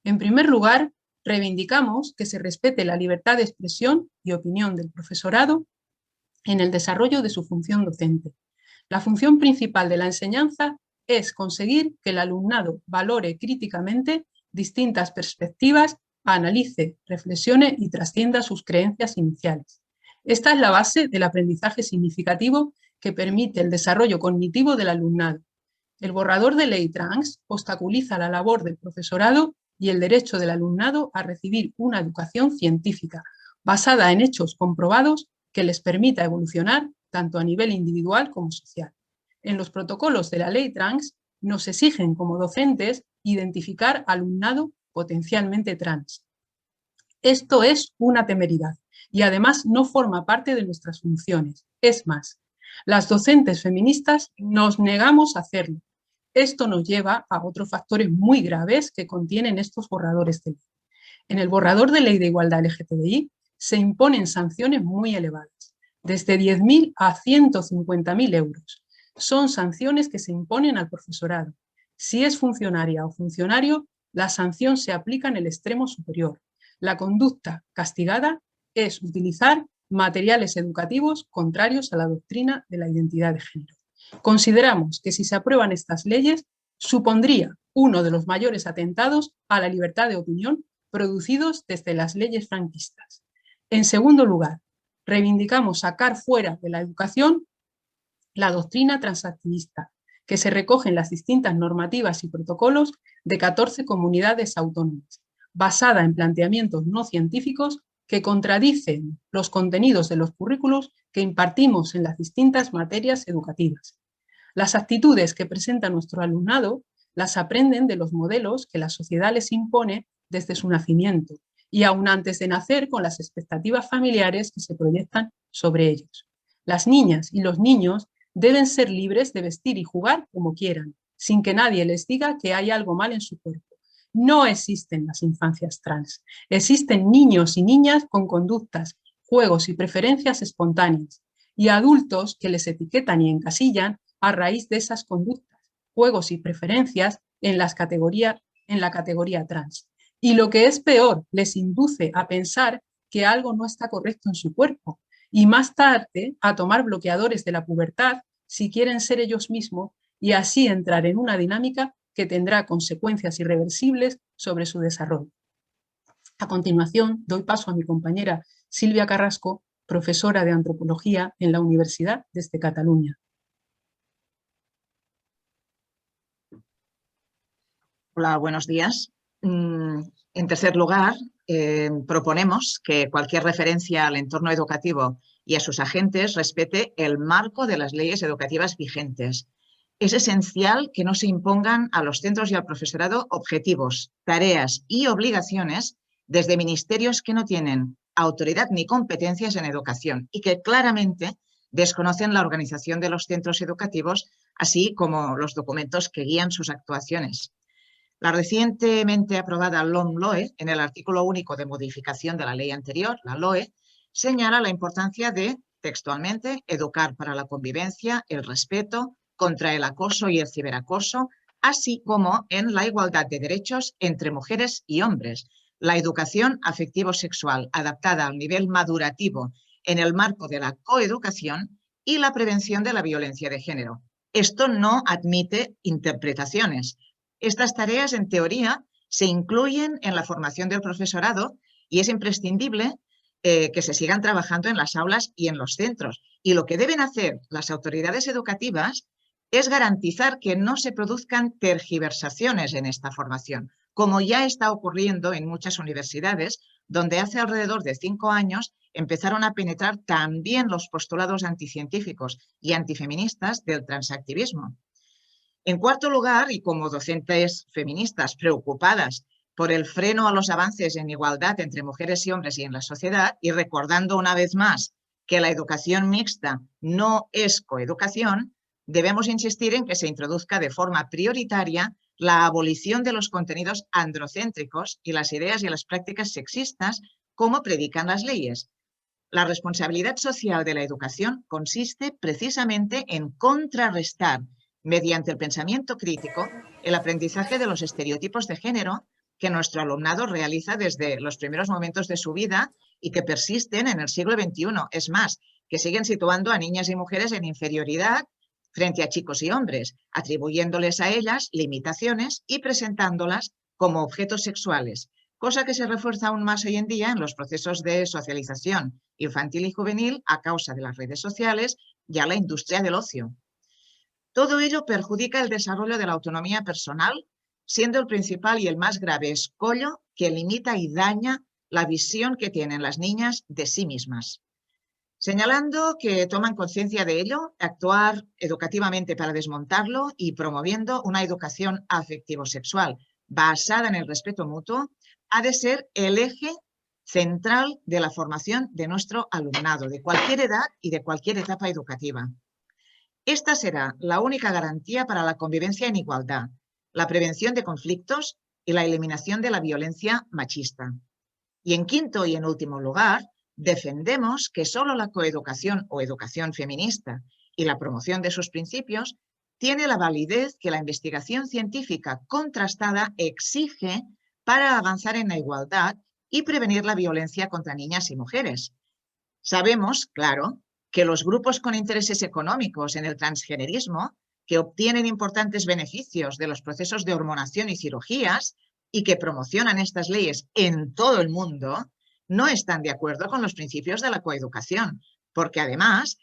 En primer lugar, reivindicamos que se respete la libertad de expresión y opinión del profesorado en el desarrollo de su función docente. La función principal de la enseñanza es conseguir que el alumnado valore críticamente distintas perspectivas, analice, reflexione y trascienda sus creencias iniciales. Esta es la base del aprendizaje significativo que permite el desarrollo cognitivo del alumnado. El borrador de ley trans obstaculiza la labor del profesorado y el derecho del alumnado a recibir una educación científica basada en hechos comprobados que les permita evolucionar tanto a nivel individual como social. En los protocolos de la ley trans nos exigen como docentes identificar alumnado potencialmente trans. Esto es una temeridad y además no forma parte de nuestras funciones. Es más, las docentes feministas nos negamos a hacerlo. Esto nos lleva a otros factores muy graves que contienen estos borradores de ley. En el borrador de ley de igualdad LGTBI se imponen sanciones muy elevadas, desde 10.000 a 150.000 euros. Son sanciones que se imponen al profesorado. Si es funcionaria o funcionario, la sanción se aplica en el extremo superior. La conducta castigada es utilizar materiales educativos contrarios a la doctrina de la identidad de género. Consideramos que si se aprueban estas leyes, supondría uno de los mayores atentados a la libertad de opinión producidos desde las leyes franquistas. En segundo lugar, reivindicamos sacar fuera de la educación la doctrina transactivista, que se recoge en las distintas normativas y protocolos de 14 comunidades autónomas, basada en planteamientos no científicos que contradicen los contenidos de los currículos que impartimos en las distintas materias educativas. Las actitudes que presenta nuestro alumnado las aprenden de los modelos que la sociedad les impone desde su nacimiento y aún antes de nacer con las expectativas familiares que se proyectan sobre ellos. Las niñas y los niños deben ser libres de vestir y jugar como quieran, sin que nadie les diga que hay algo mal en su cuerpo. No existen las infancias trans, existen niños y niñas con conductas, juegos y preferencias espontáneas, y adultos que les etiquetan y encasillan a raíz de esas conductas, juegos y preferencias en la categoría trans. Y lo que es peor, les induce a pensar que algo no está correcto en su cuerpo, y más tarde a tomar bloqueadores de la pubertad si quieren ser ellos mismos y así entrar en una dinámica que tendrá consecuencias irreversibles sobre su desarrollo. A continuación, doy paso a mi compañera Silvia Carrasco, profesora de Antropología en la Universidad desde Cataluña. Hola, buenos días. En tercer lugar, proponemos que cualquier referencia al entorno educativo y a sus agentes respete el marco de las leyes educativas vigentes. Es esencial que no se impongan a los centros y al profesorado objetivos, tareas y obligaciones desde ministerios que no tienen autoridad ni competencias en educación y que claramente desconocen la organización de los centros educativos, así como los documentos que guían sus actuaciones. La recientemente aprobada LOMLOE, en el artículo único de modificación de la ley anterior, la LOE, señala la importancia de, textualmente, educar para la convivencia, el respeto, contra el acoso y el ciberacoso, así como en la igualdad de derechos entre mujeres y hombres, la educación afectivo-sexual adaptada al nivel madurativo en el marco de la coeducación y la prevención de la violencia de género. Esto no admite interpretaciones. Estas tareas, en teoría, se incluyen en la formación del profesorado y es imprescindible que se sigan trabajando en las aulas y en los centros. Y lo que deben hacer las autoridades educativas es garantizar que no se produzcan tergiversaciones en esta formación, como ya está ocurriendo en muchas universidades, donde hace alrededor de 5 años empezaron a penetrar también los postulados anticientíficos y antifeministas del transactivismo. En cuarto lugar, y como docentes feministas preocupadas por el freno a los avances en igualdad entre mujeres y hombres y en la sociedad, y recordando una vez más que la educación mixta no es coeducación, debemos insistir en que se introduzca de forma prioritaria la abolición de los contenidos androcéntricos y las ideas y las prácticas sexistas como predican las leyes. La responsabilidad social de la educación consiste precisamente en contrarrestar, mediante el pensamiento crítico, el aprendizaje de los estereotipos de género que nuestro alumnado realiza desde los primeros momentos de su vida y que persisten en el siglo XXI. Es más, que siguen situando a niñas y mujeres en inferioridad frente a chicos y hombres, atribuyéndoles a ellas limitaciones y presentándolas como objetos sexuales, cosa que se refuerza aún más hoy en día en los procesos de socialización infantil y juvenil a causa de las redes sociales y a la industria del ocio. Todo ello perjudica el desarrollo de la autonomía personal, siendo el principal y el más grave escollo que limita y daña la visión que tienen las niñas de sí mismas. Señalando que toman conciencia de ello, actuar educativamente para desmontarlo y promoviendo una educación afectivo-sexual basada en el respeto mutuo, ha de ser el eje central de la formación de nuestro alumnado, de cualquier edad y de cualquier etapa educativa. Esta será la única garantía para la convivencia en igualdad, la prevención de conflictos y la eliminación de la violencia machista. Y en quinto y en último lugar, defendemos que solo la coeducación o educación feminista y la promoción de sus principios tiene la validez que la investigación científica contrastada exige para avanzar en la igualdad y prevenir la violencia contra niñas y mujeres. Sabemos, claro, que los grupos con intereses económicos en el transgenerismo, que obtienen importantes beneficios de los procesos de hormonación y cirugías y que promocionan estas leyes en todo el mundo, no están de acuerdo con los principios de la coeducación, porque además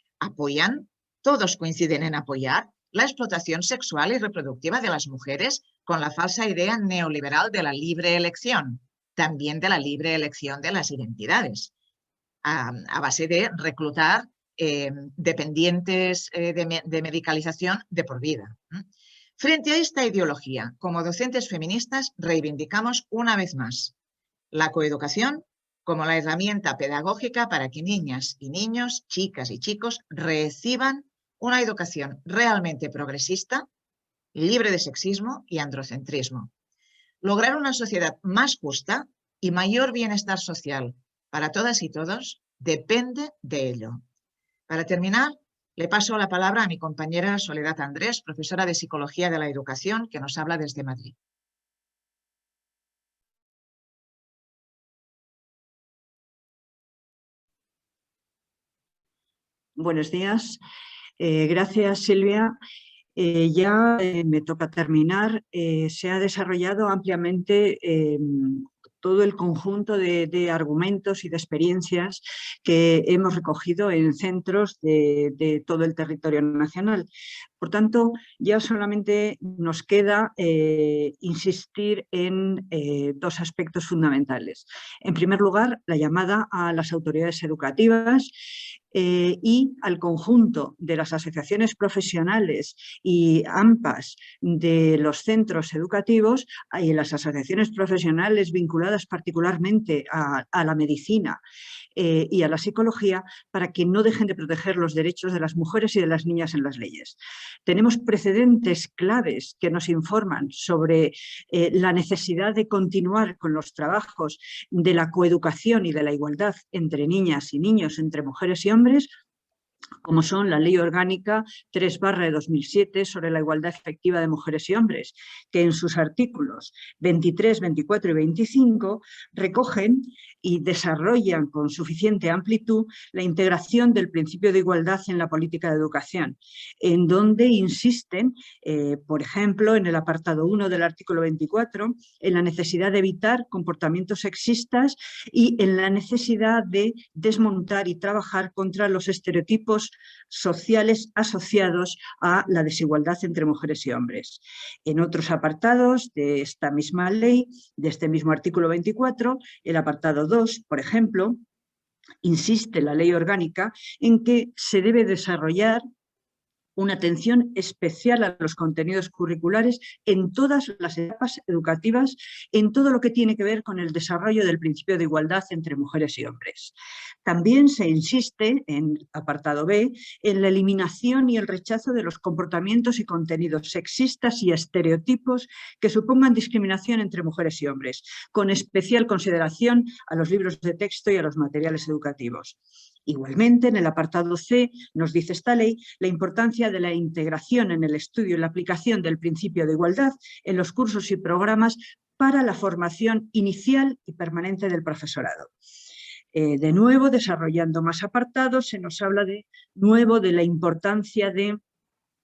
todos coinciden en apoyar la explotación sexual y reproductiva de las mujeres con la falsa idea neoliberal de la libre elección, también de la libre elección de las identidades, a base de reclutar dependientes de medicalización de por vida. Frente a esta ideología, como docentes feministas, reivindicamos una vez más la coeducación como la herramienta pedagógica para que niñas y niños, chicas y chicos reciban una educación realmente progresista, libre de sexismo y androcentrismo. Lograr una sociedad más justa y mayor bienestar social para todas y todos depende de ello. Para terminar, le paso la palabra a mi compañera Soledad Andrés, profesora de Psicología de la Educación, que nos habla desde Madrid. Buenos días. Gracias, Silvia. Ya me toca terminar. Se ha desarrollado ampliamente todo el conjunto de argumentos y de experiencias que hemos recogido en centros de todo el territorio nacional. Por tanto, ya solamente nos queda insistir en dos aspectos fundamentales. En primer lugar, la llamada a las autoridades educativas y al conjunto de las asociaciones profesionales y AMPAs de los centros educativos y las asociaciones profesionales vinculadas particularmente a la medicina y a la psicología, para que no dejen de proteger los derechos de las mujeres y de las niñas en las leyes. Tenemos precedentes claves que nos informan sobre la necesidad de continuar con los trabajos de la coeducación y de la igualdad entre niñas y niños, entre mujeres y hombres, como son la Ley Orgánica 3/2007 sobre la igualdad efectiva de mujeres y hombres, que en sus artículos 23, 24 y 25 recogen y desarrollan con suficiente amplitud la integración del principio de igualdad en la política de educación, en donde insisten, por ejemplo, en el apartado 1 del artículo 24, en la necesidad de evitar comportamientos sexistas y en la necesidad de desmontar y trabajar contra los estereotipos sociales asociados a la desigualdad entre mujeres y hombres. En otros apartados de esta misma ley, de este mismo artículo 24, el apartado 2, por ejemplo, insiste la ley orgánica en que se debe desarrollar una atención especial a los contenidos curriculares en todas las etapas educativas, en todo lo que tiene que ver con el desarrollo del principio de igualdad entre mujeres y hombres. También se insiste, en apartado B, en la eliminación y el rechazo de los comportamientos y contenidos sexistas y estereotipos que supongan discriminación entre mujeres y hombres, con especial consideración a los libros de texto y a los materiales educativos. Igualmente, en el apartado C, nos dice esta ley la importancia de la integración en el estudio y la aplicación del principio de igualdad en los cursos y programas para la formación inicial y permanente del profesorado. De nuevo, desarrollando más apartados, se nos habla de nuevo de la importancia de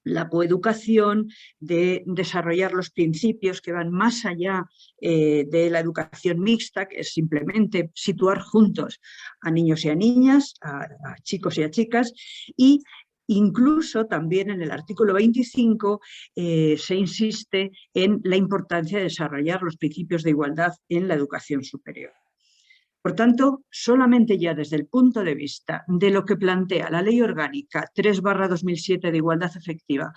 la coeducación, de desarrollar los principios que van más allá de la educación mixta, que es simplemente situar juntos a niños y a niñas, a chicos y a chicas, y incluso también en el artículo 25 se insiste en la importancia de desarrollar los principios de igualdad en la educación superior. Por tanto, solamente ya desde el punto de vista de lo que plantea la Ley Orgánica 3/2007 de igualdad efectiva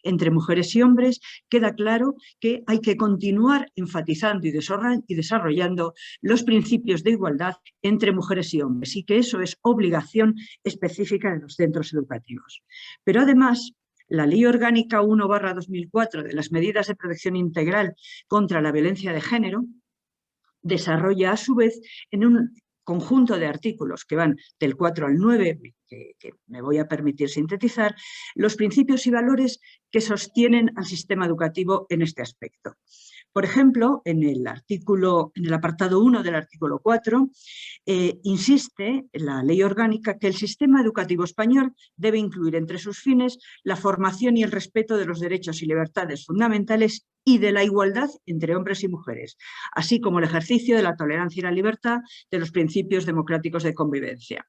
entre mujeres y hombres, queda claro que hay que continuar enfatizando y desarrollando los principios de igualdad entre mujeres y hombres y que eso es obligación específica de los centros educativos. Pero además, la Ley Orgánica 1/2004 de las medidas de protección integral contra la violencia de género desarrolla a su vez en un conjunto de artículos que van del 4 al 9, que me voy a permitir sintetizar, los principios y valores que sostienen al sistema educativo en este aspecto. Por ejemplo, en el apartado 1 del artículo 4, insiste la Ley Orgánica que el sistema educativo español debe incluir entre sus fines la formación y el respeto de los derechos y libertades fundamentales y de la igualdad entre hombres y mujeres, así como el ejercicio de la tolerancia y la libertad de los principios democráticos de convivencia.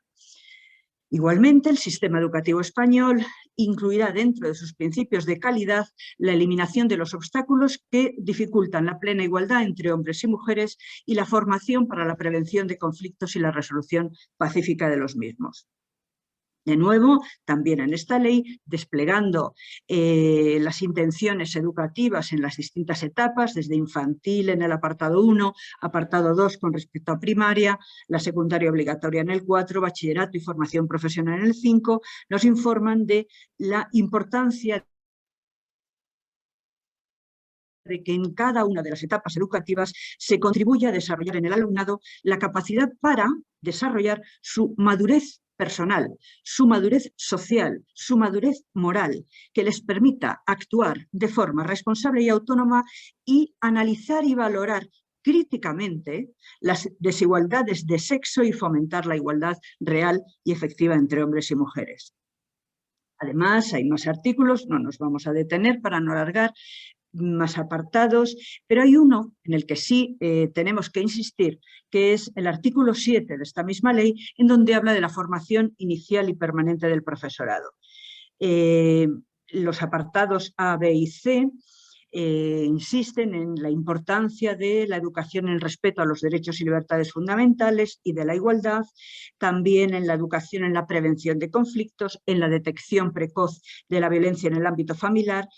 Igualmente, el sistema educativo español incluirá dentro de sus principios de calidad la eliminación de los obstáculos que dificultan la plena igualdad entre hombres y mujeres y la formación para la prevención de conflictos y la resolución pacífica de los mismos. De nuevo, también en esta ley, desplegando las intenciones educativas en las distintas etapas, desde infantil en el apartado 1, apartado 2 con respecto a primaria, la secundaria obligatoria en el 4, bachillerato y formación profesional en el 5, nos informan de la importancia de que en cada una de las etapas educativas se contribuya a desarrollar en el alumnado la capacidad para desarrollar su madurez personal, su madurez social, su madurez moral, que les permita actuar de forma responsable y autónoma y analizar y valorar críticamente las desigualdades de sexo y fomentar la igualdad real y efectiva entre hombres y mujeres. Además, hay más artículos, no nos vamos a detener para no alargar, más apartados, pero hay uno en el que sí tenemos que insistir, que es el artículo 7 de esta misma ley, en donde habla de la formación inicial y permanente del profesorado. Los apartados A, B y C insisten en la importancia de la educación en el respeto a los derechos y libertades fundamentales y de la igualdad, también en la educación en la prevención de conflictos, en la detección precoz de la violencia en el ámbito familiar,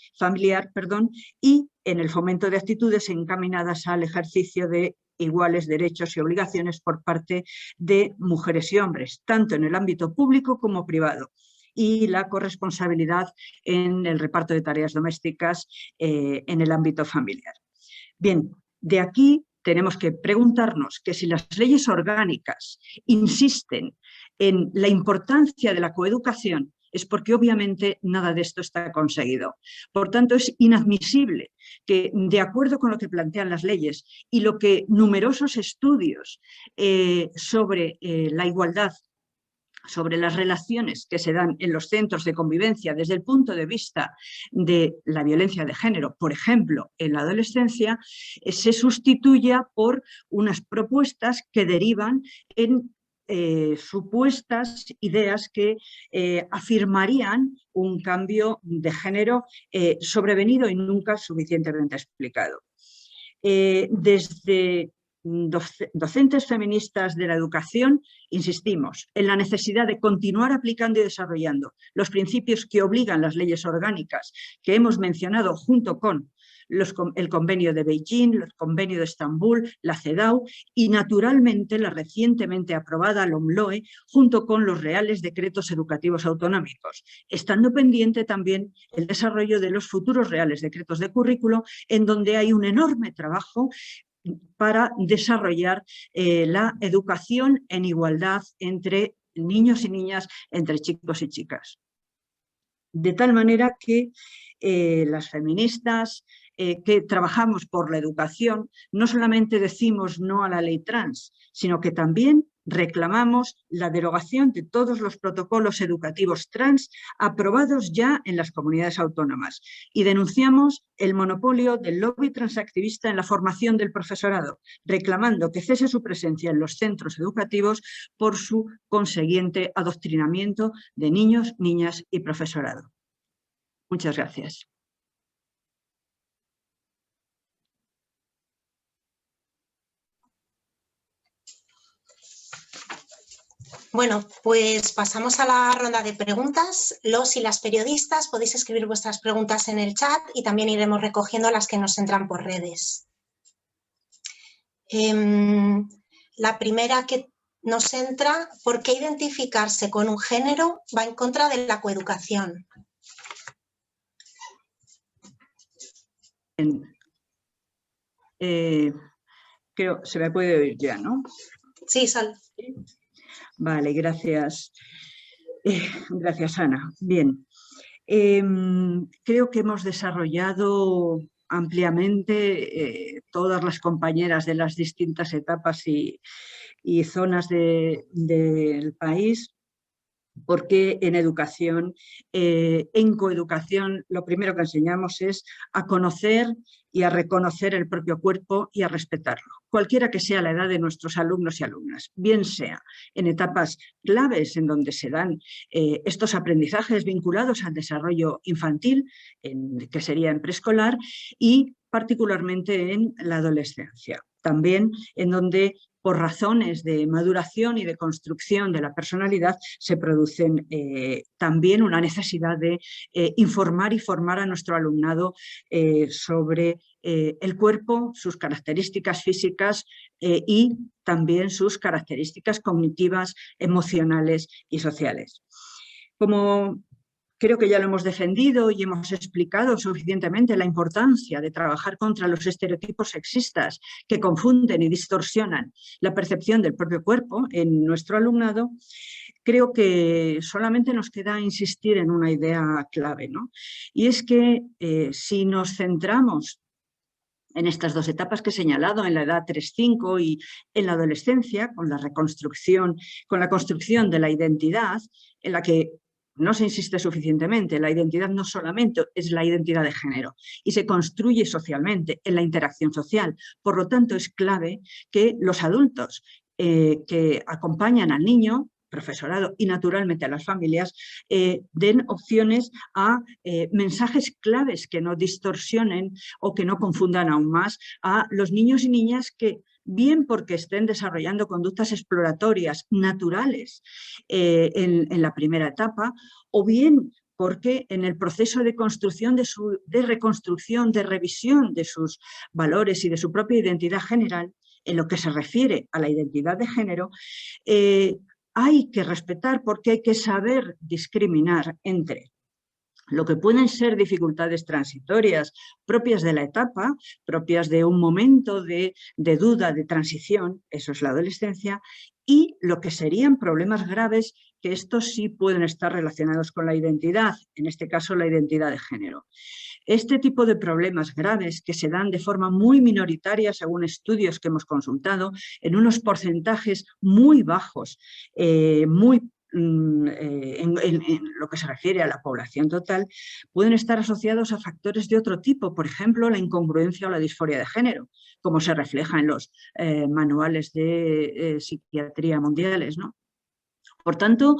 y en el fomento de actitudes encaminadas al ejercicio de iguales derechos y obligaciones por parte de mujeres y hombres, tanto en el ámbito público como privado, y la corresponsabilidad en el reparto de tareas domésticas en el ámbito familiar. Bien, de aquí tenemos que preguntarnos que si las leyes orgánicas insisten en la importancia de la coeducación, es porque obviamente nada de esto está conseguido. Por tanto, es inadmisible que, de acuerdo con lo que plantean las leyes y lo que numerosos estudios sobre la igualdad, sobre las relaciones que se dan en los centros de convivencia desde el punto de vista de la violencia de género, por ejemplo, en la adolescencia, se sustituya por unas propuestas que derivan en supuestas ideas que afirmarían un cambio de género sobrevenido y nunca suficientemente explicado. Desde docentes feministas de la educación, insistimos en la necesidad de continuar aplicando y desarrollando los principios que obligan las leyes orgánicas que hemos mencionado junto con el convenio de Beijing, el convenio de Estambul, la CEDAW y naturalmente la recientemente aprobada LOMLOE junto con los reales decretos educativos autonómicos, estando pendiente también el desarrollo de los futuros reales decretos de currículo en donde hay un enorme trabajo para desarrollar la educación en igualdad entre niños y niñas, entre chicos y chicas. De tal manera que las feministas que trabajamos por la educación no solamente decimos no a la ley trans, sino que también reclamamos la derogación de todos los protocolos educativos trans aprobados ya en las comunidades autónomas y denunciamos el monopolio del lobby transactivista en la formación del profesorado, reclamando que cese su presencia en los centros educativos por su consiguiente adoctrinamiento de niños, niñas y profesorado. Muchas gracias. Bueno, pues pasamos a la ronda de preguntas. Los y las periodistas podéis escribir vuestras preguntas en el chat y también iremos recogiendo las que nos entran por redes. La primera que nos entra: ¿por qué identificarse con un género va en contra de la coeducación? Creo se me puede oír ya, ¿no? Sí, Sol. Vale, gracias. Gracias, Ana. Bien. Creo que hemos desarrollado ampliamente todas las compañeras de las distintas etapas y zonas del país, porque en educación, en coeducación, lo primero que enseñamos es a conocer y a reconocer el propio cuerpo y a respetarlo, cualquiera que sea la edad de nuestros alumnos y alumnas, bien sea en etapas claves en donde se dan estos aprendizajes vinculados al desarrollo infantil, que sería en preescolar, y particularmente en la adolescencia. También en donde por razones de maduración y de construcción de la personalidad se producen también una necesidad de informar y formar a nuestro alumnado sobre el cuerpo, sus características físicas y también sus características cognitivas, emocionales y sociales. Como creo que ya lo hemos defendido y hemos explicado suficientemente la importancia de trabajar contra los estereotipos sexistas que confunden y distorsionan la percepción del propio cuerpo en nuestro alumnado. Creo que solamente nos queda insistir en una idea clave, ¿no? Y es que si nos centramos en estas dos etapas que he señalado, en la edad 3-5 y en la adolescencia, con la construcción de la identidad, en la que no se insiste suficientemente, la identidad no solamente es la identidad de género y se construye socialmente en la interacción social. Por lo tanto, es clave que los adultos que acompañan al niño, profesorado y naturalmente a las familias, den opciones a mensajes claves que no distorsionen o que no confundan aún más a los niños y niñas que, bien porque estén desarrollando conductas exploratorias naturales en la primera etapa, o bien porque en el proceso de construcción, de reconstrucción, de revisión de sus valores y de su propia identidad general, en lo que se refiere a la identidad de género, hay que respetar, porque hay que saber discriminar entre lo que pueden ser dificultades transitorias propias de la etapa, propias de un momento de duda, de transición, eso es la adolescencia, y lo que serían problemas graves, que estos sí pueden estar relacionados con la identidad, en este caso la identidad de género. Este tipo de problemas graves, que se dan de forma muy minoritaria según estudios que hemos consultado, en unos porcentajes muy bajos, en lo que se refiere a la población total, pueden estar asociados a factores de otro tipo, por ejemplo, la incongruencia o la disforia de género, como se refleja en los manuales de psiquiatría mundiales, ¿no? Por tanto,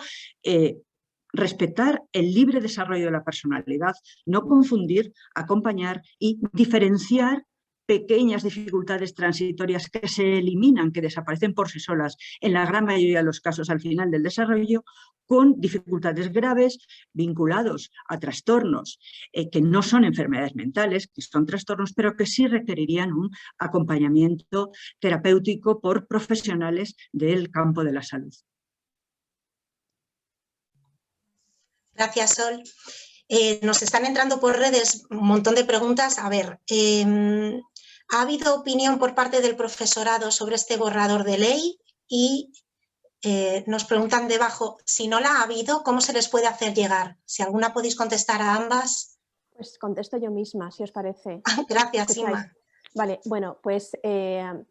respetar el libre desarrollo de la personalidad, no confundir, acompañar y diferenciar pequeñas dificultades transitorias que se eliminan, que desaparecen por sí solas en la gran mayoría de los casos al final del desarrollo, con dificultades graves vinculados a trastornos que no son enfermedades mentales, que son trastornos, pero que sí requerirían un acompañamiento terapéutico por profesionales del campo de la salud. Gracias, Sol. Nos están entrando por redes un montón de preguntas. A ver, ¿ha habido opinión por parte del profesorado sobre este borrador de ley? Y Nos preguntan debajo, si no la ha habido, ¿cómo se les puede hacer llegar? Si alguna podéis contestar a ambas. Pues contesto yo misma, si os parece. Gracias, Inma. Vale, bueno, pues el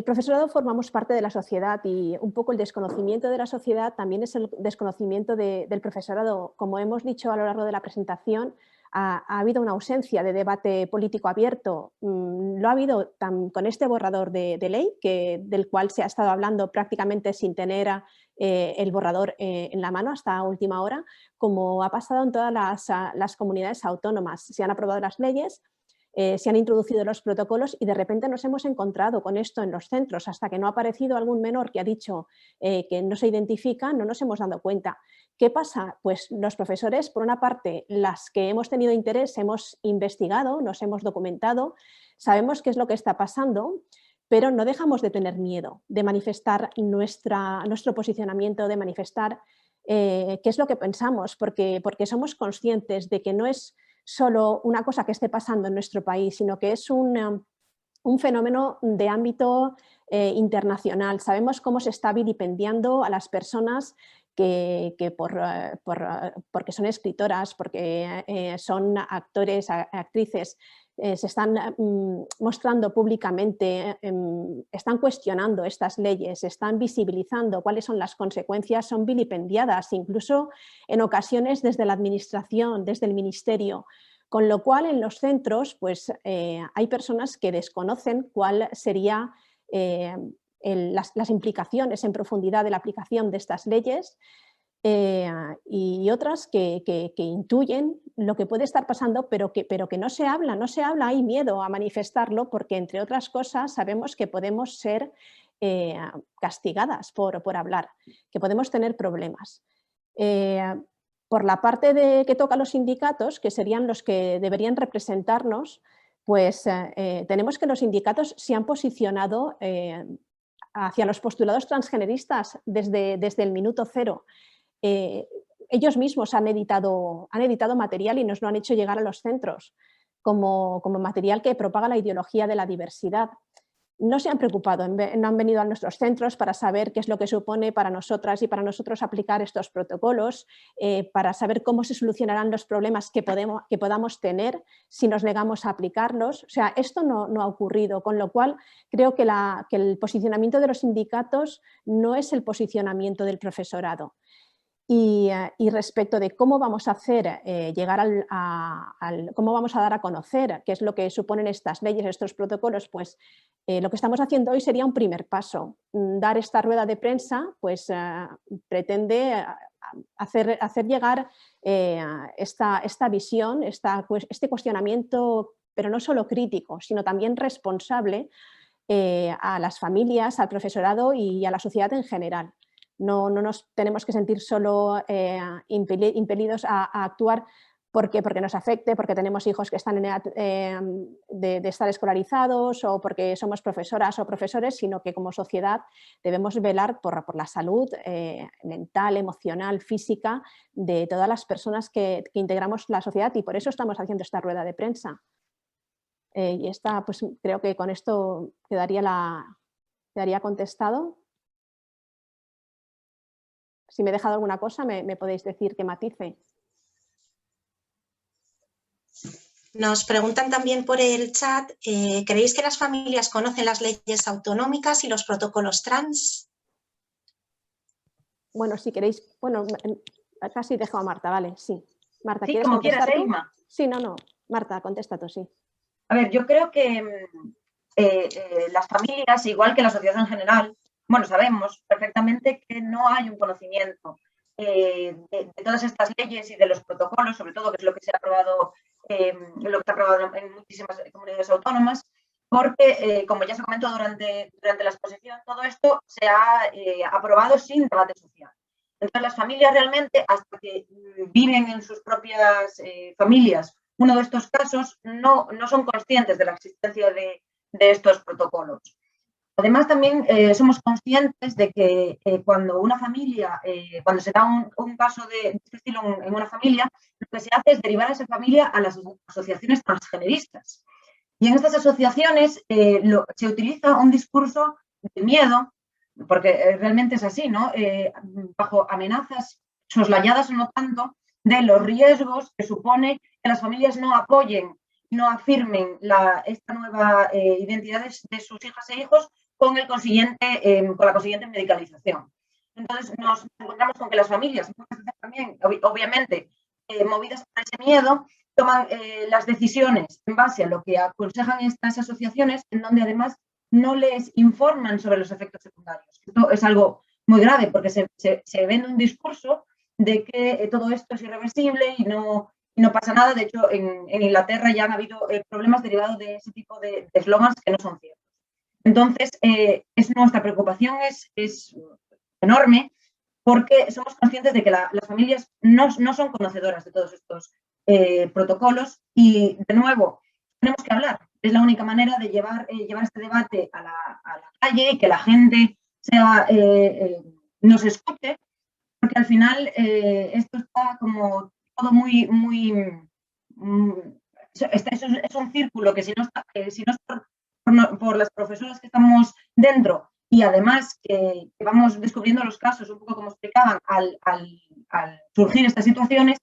profesorado formamos parte de la sociedad y un poco el desconocimiento de la sociedad también es el desconocimiento del profesorado. Como hemos dicho a lo largo de la presentación, ha habido una ausencia de debate político abierto. Lo ha habido con este borrador de ley, del cual se ha estado hablando prácticamente sin tener el borrador en la mano hasta última hora, como ha pasado en todas las comunidades autónomas. Se han aprobado las leyes, se han introducido los protocolos y de repente nos hemos encontrado con esto en los centros. Hasta que no ha aparecido algún menor que ha dicho que no se identifica, no nos hemos dado cuenta. ¿Qué pasa? Pues los profesores, por una parte, las que hemos tenido interés, hemos investigado, nos hemos documentado, sabemos qué es lo que está pasando, pero no dejamos de tener miedo de manifestar nuestro posicionamiento, de manifestar qué es lo que pensamos, porque somos conscientes de que no es solo una cosa que esté pasando en nuestro país, sino que es un fenómeno de ámbito internacional. Sabemos cómo se está vilipendiando a las personas que porque son escritoras, porque son actores, actrices, se están mostrando públicamente, están cuestionando estas leyes, están visibilizando cuáles son las consecuencias, son vilipendiadas, incluso en ocasiones desde la administración, desde el ministerio. Con lo cual en los centros pues, hay personas que desconocen cuál sería las implicaciones en profundidad de la aplicación de estas leyes y otras que intuyen lo que puede estar pasando, pero que no se habla, hay miedo a manifestarlo porque, entre otras cosas, sabemos que podemos ser castigadas por hablar, que podemos tener problemas. Por la parte que toca a los sindicatos, que serían los que deberían representarnos, pues tenemos que los sindicatos se han posicionado hacia los postulados transgeneristas desde el minuto cero. Ellos mismos han editado material y nos lo han hecho llegar a los centros como material que propaga la ideología de la diversidad. No se han preocupado, no han venido a nuestros centros para saber qué es lo que supone para nosotras y para nosotros aplicar estos protocolos, para saber cómo se solucionarán los problemas que podamos tener si nos negamos a aplicarlos. O sea, esto no ha ocurrido, con lo cual creo que el posicionamiento de los sindicatos no es el posicionamiento del profesorado. Y respecto de cómo vamos a hacer cómo vamos a dar a conocer qué es lo que suponen estas leyes, estos protocolos, pues lo que estamos haciendo hoy sería un primer paso. Dar esta rueda de prensa pues pretende hacer llegar esta visión, este cuestionamiento, pero no solo crítico, sino también responsable a las familias, al profesorado y a la sociedad en general. No nos tenemos que sentir solo impelidos a actuar porque nos afecte, porque tenemos hijos que están en edad de estar escolarizados o porque somos profesoras o profesores, sino que como sociedad debemos velar por la salud mental, emocional, física de todas las personas que integramos la sociedad y por eso estamos haciendo esta rueda de prensa. Y pues creo que con esto quedaría contestado. Si me he dejado alguna cosa, me podéis decir que matice. Nos preguntan también por el chat, ¿creéis que las familias conocen las leyes autonómicas y los protocolos trans? Bueno, si queréis, casi dejo a Marta, vale, sí. Marta, sí, ¿quieres como contestar quieras, tú? Inma. Sí, no, Marta, contesta tú, sí. A ver, yo creo que las familias, igual que la sociedad en general, bueno, sabemos perfectamente que no hay un conocimiento de todas estas leyes y de los protocolos, sobre todo, que es lo que se ha aprobado, en muchísimas comunidades autónomas, porque, como ya se comentó durante la exposición, todo esto se ha aprobado sin debate social. Entonces, las familias realmente, hasta que viven en sus propias familias uno de estos casos, no son conscientes de la existencia de estos protocolos. Además, también somos conscientes de que cuando una familia, cuando se da un caso de este estilo en una familia, lo que se hace es derivar a esa familia a las asociaciones transgeneristas. Y en estas asociaciones se utiliza un discurso de miedo porque realmente es así, ¿no? Bajo amenazas soslayadas o no tanto de los riesgos que supone que las familias no apoyen, no afirmen esta nueva identidad de sus hijas e hijos con la consiguiente medicalización. Entonces nos encontramos con que las familias, muchas veces también, obviamente, movidas por ese miedo, toman las decisiones en base a lo que aconsejan estas asociaciones, en donde además no les informan sobre los efectos secundarios. Esto es algo muy grave porque se vende un discurso de que todo esto es irreversible y no pasa nada. De hecho, en Inglaterra ya han habido problemas derivados de ese tipo de eslogans que no son ciertos. Entonces, nuestra preocupación es enorme porque somos conscientes de que las familias no son conocedoras de todos estos protocolos y, de nuevo, tenemos que hablar. Es la única manera de llevar este debate a la calle y que la gente nos escuche, porque al final esto está como todo muy es un círculo que si no es por las profesoras que estamos dentro y además que vamos descubriendo los casos, un poco como explicaban, al surgir estas situaciones,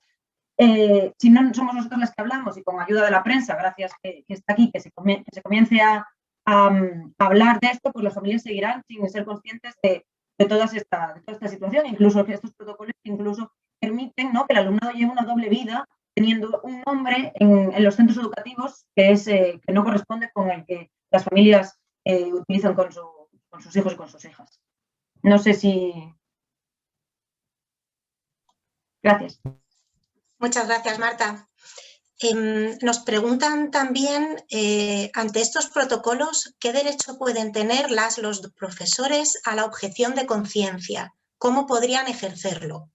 si no somos nosotros las que hablamos y con ayuda de la prensa, gracias que está aquí, que se comience a hablar de esto, pues las familias seguirán sin ser conscientes de toda esta situación, incluso que estos protocolos incluso permiten, ¿no?, que el alumnado lleve una doble vida teniendo un nombre en los centros educativos que no corresponde con el que las familias utilizan con sus hijos y con sus hijas. No sé si... Gracias. Muchas gracias, Marta. Nos preguntan también, ante estos protocolos, ¿qué derecho pueden tener los profesores a la objeción de conciencia? ¿Cómo podrían ejercerlo?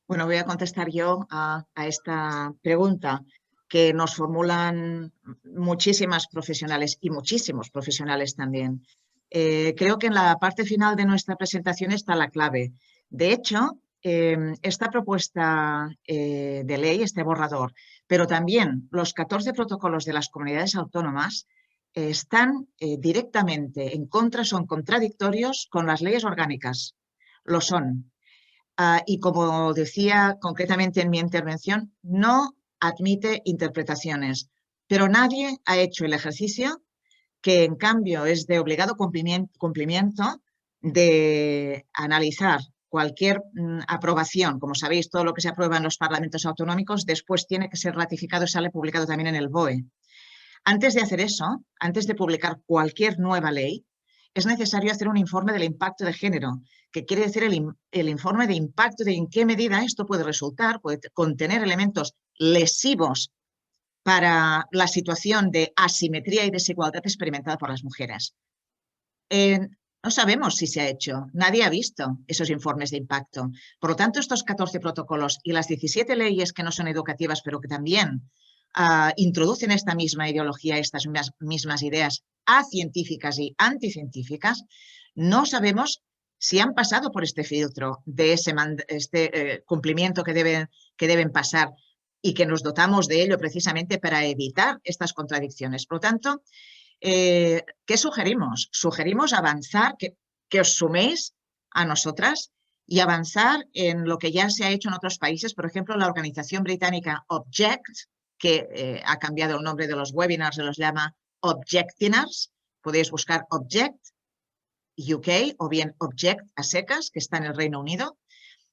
Bueno, voy a contestar yo a esta pregunta que nos formulan muchísimas profesionales y muchísimos profesionales también. Creo que en la parte final de nuestra presentación está la clave. De hecho, esta propuesta de ley, este borrador, pero también los 14 protocolos de las comunidades autónomas están directamente en contra, son contradictorios con las leyes orgánicas. Lo son. Y como decía concretamente en mi intervención, no admite interpretaciones, pero nadie ha hecho el ejercicio que en cambio es de obligado cumplimiento de analizar cualquier aprobación. Como sabéis, todo lo que se aprueba en los parlamentos autonómicos después tiene que ser ratificado y sale publicado también en el BOE. Antes de hacer eso, antes de publicar cualquier nueva ley, es necesario hacer un informe del impacto de género, que quiere decir el informe de impacto de en qué medida esto puede resultar, puede contener elementos lesivos para la situación de asimetría y desigualdad experimentada por las mujeres. No sabemos si se ha hecho, nadie ha visto esos informes de impacto. Por lo tanto, estos 14 protocolos y las 17 leyes que no son educativas, pero que también introducen esta misma ideología, estas mismas ideas científicas y anticientíficas, no sabemos si han pasado por este filtro de este cumplimiento que deben pasar y que nos dotamos de ello precisamente para evitar estas contradicciones. Por lo tanto, ¿qué sugerimos? Sugerimos avanzar, que os suméis a nosotras y avanzar en lo que ya se ha hecho en otros países. Por ejemplo, la organización británica Object, que ha cambiado el nombre de los webinars, se los llama Objectinars. Podéis buscar Object UK o bien Object a secas, que está en el Reino Unido,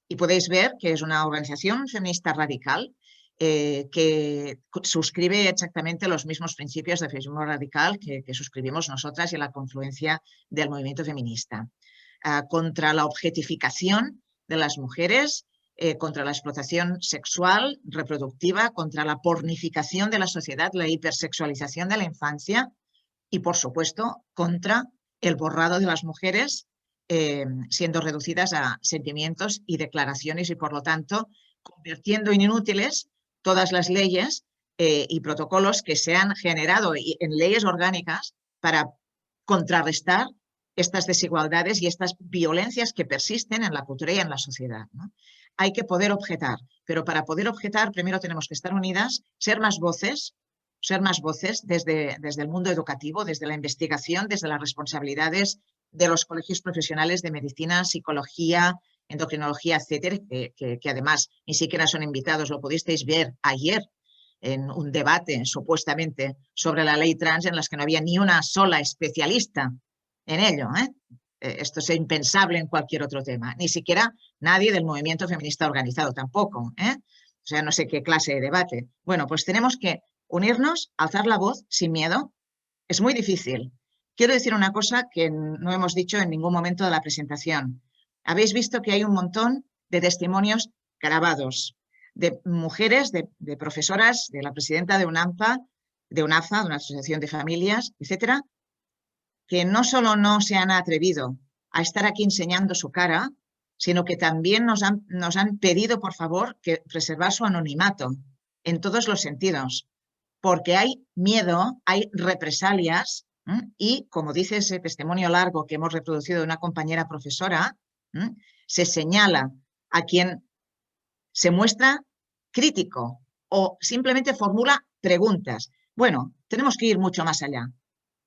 y podéis ver que es una organización feminista radical que suscribe exactamente los mismos principios de feminismo radical que suscribimos nosotras y en la confluencia del movimiento feminista. Contra la objetificación de las mujeres, contra la explotación sexual, reproductiva, contra la pornificación de la sociedad, la hipersexualización de la infancia y, por supuesto, contra el borrado de las mujeres siendo reducidas a sentimientos y declaraciones y, por lo tanto, convirtiendo en inútiles todas las leyes y protocolos que se han generado en leyes orgánicas para contrarrestar estas desigualdades y estas violencias que persisten en la cultura y en la sociedad, ¿no? Hay que poder objetar, pero para poder objetar primero tenemos que estar unidas, ser más voces, ser más voces desde el mundo educativo, desde la investigación, desde las responsabilidades de los colegios profesionales de medicina, psicología, endocrinología, etcétera, que además ni siquiera son invitados. Lo pudisteis ver ayer en un debate supuestamente sobre la ley trans en las que no había ni una sola especialista en ello. Esto es impensable en cualquier otro tema. Ni siquiera nadie del movimiento feminista organizado tampoco. O sea, no sé qué clase de debate. Bueno, pues tenemos que unirnos, alzar la voz sin miedo. Es muy difícil. Quiero decir una cosa que no hemos dicho en ningún momento de la presentación. Habéis visto que hay un montón de testimonios grabados de mujeres, de profesoras, de la presidenta de UNAFA, de una asociación de familias, etcétera, que no solo no se han atrevido a estar aquí enseñando su cara, sino que también nos han pedido, por favor, que preservar su anonimato en todos los sentidos, porque hay miedo, hay represalias y, como dice ese testimonio largo que hemos reproducido de una compañera profesora, se señala a quien se muestra crítico o simplemente formula preguntas. Bueno, tenemos que ir mucho más allá.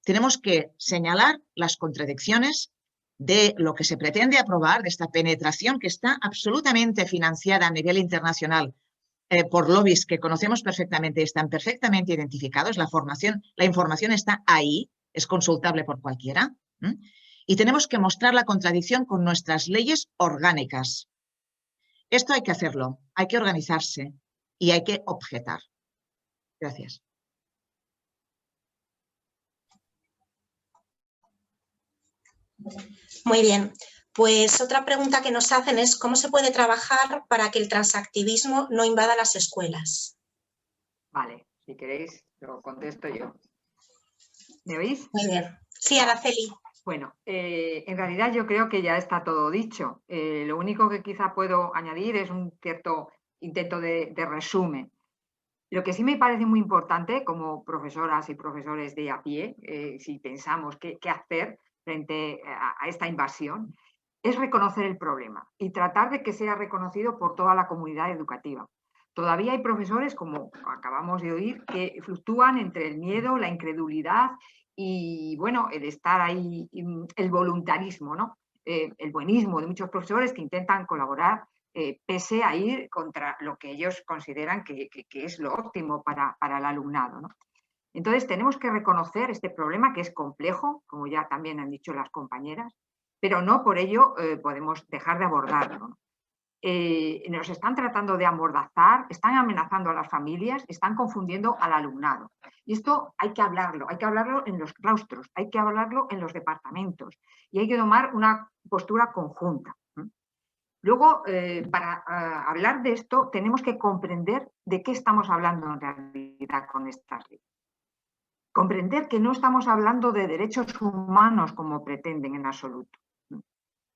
Tenemos que señalar las contradicciones de lo que se pretende aprobar, de esta penetración que está absolutamente financiada a nivel internacional por lobbies que conocemos perfectamente y están perfectamente identificados. La información está ahí, es consultable por cualquiera. Y tenemos que mostrar la contradicción con nuestras leyes orgánicas. Esto hay que hacerlo, hay que organizarse y hay que objetar. Gracias. Muy bien. Pues otra pregunta que nos hacen es ¿cómo se puede trabajar para que el transactivismo no invada las escuelas? Vale, si queréis lo contesto yo. ¿Me oís? Muy bien. Sí, Araceli. Bueno, en realidad yo creo que ya está todo dicho. Lo único que quizá puedo añadir es un cierto intento de resumen. Lo que sí me parece muy importante como profesoras y profesores de a pie, si pensamos qué hacer frente a esta invasión, es reconocer el problema y tratar de que sea reconocido por toda la comunidad educativa. Todavía hay profesores, como acabamos de oír, que fluctúan entre el miedo, la incredulidad y, bueno, el estar ahí, el voluntarismo, ¿no? El buenismo de muchos profesores que intentan colaborar pese a ir contra lo que ellos consideran que es lo óptimo para el alumnado, ¿no? Entonces, tenemos que reconocer este problema que es complejo, como ya también han dicho las compañeras, pero no por ello podemos dejar de abordarlo, ¿no? Nos están tratando de amordazar, están amenazando a las familias, están confundiendo al alumnado. Y esto hay que hablarlo en los claustros, hay que hablarlo en los departamentos y hay que tomar una postura conjunta. Luego, para hablar de esto, tenemos que comprender de qué estamos hablando en realidad con estas leyes. Comprender que no estamos hablando de derechos humanos como pretenden en absoluto,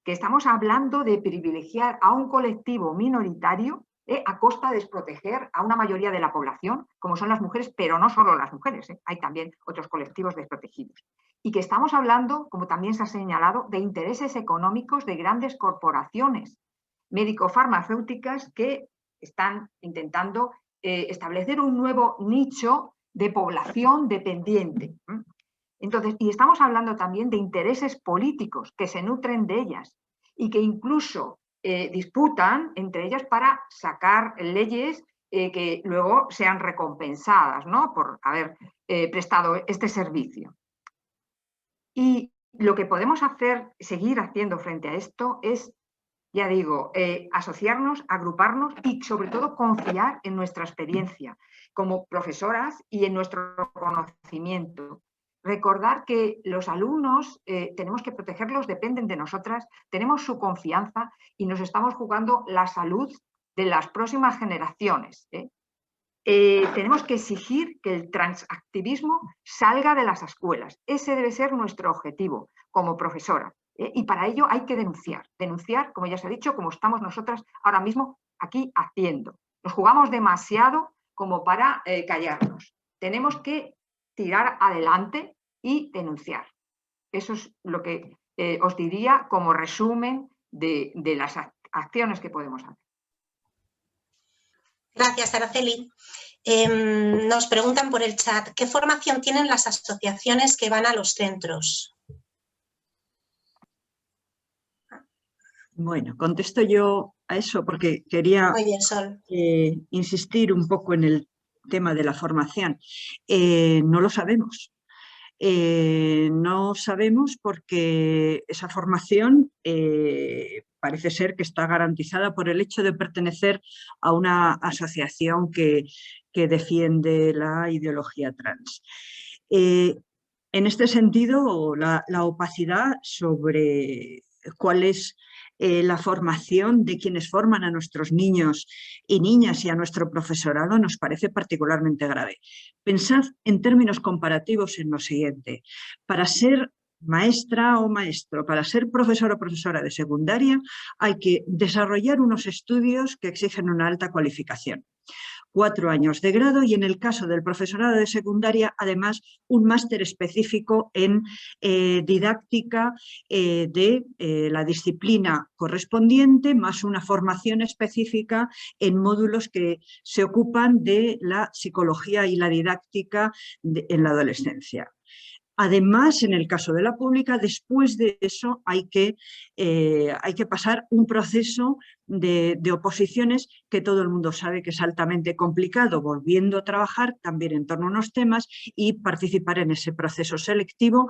que estamos hablando de privilegiar a un colectivo minoritario a costa de desproteger a una mayoría de la población, como son las mujeres, pero no solo las mujeres, hay también otros colectivos desprotegidos. Y que estamos hablando, como también se ha señalado, de intereses económicos de grandes corporaciones médico-farmacéuticas que están intentando establecer un nuevo nicho de población dependiente. Entonces, y estamos hablando también de intereses políticos que se nutren de ellas y que incluso disputan entre ellas para sacar leyes que luego sean recompensadas, ¿no?, por haber prestado este servicio. Y lo que podemos hacer, seguir haciendo frente a esto es, ya digo, asociarnos, agruparnos y sobre todo confiar en nuestra experiencia como profesoras y en nuestro conocimiento. Recordar que los alumnos tenemos que protegerlos, dependen de nosotras, tenemos su confianza y nos estamos jugando la salud de las próximas generaciones. Tenemos que exigir que el transactivismo salga de las escuelas. Ese debe ser nuestro objetivo como profesora. Y para ello hay que denunciar, como ya se ha dicho, como estamos nosotras ahora mismo aquí haciendo. Nos jugamos demasiado como para callarnos. Tenemos que tirar adelante y denunciar. Eso es lo que os diría como resumen de las acciones que podemos hacer. Gracias, Araceli. Nos preguntan por el chat, ¿qué formación tienen las asociaciones que van a los centros? Bueno, contesto yo a eso porque quería Muy bien, Sol. insistir un poco en el tema de la formación. No lo sabemos. No sabemos porque esa formación parece ser que está garantizada por el hecho de pertenecer a una asociación que defiende la ideología trans. En este sentido, la opacidad sobre cuál es la formación de quienes forman a nuestros niños y niñas y a nuestro profesorado nos parece particularmente grave. Pensad en términos comparativos en lo siguiente. Para ser maestra o maestro, para ser profesor o profesora de secundaria, hay que desarrollar unos estudios que exigen una alta cualificación. 4 años de grado y en el caso del profesorado de secundaria, además, un máster específico en didáctica de la disciplina correspondiente, más una formación específica en módulos que se ocupan de la psicología y la didáctica en la adolescencia. Además, en el caso de la pública, después de eso hay que pasar un proceso de oposiciones que todo el mundo sabe que es altamente complicado, volviendo a trabajar también en torno a unos temas y participar en ese proceso selectivo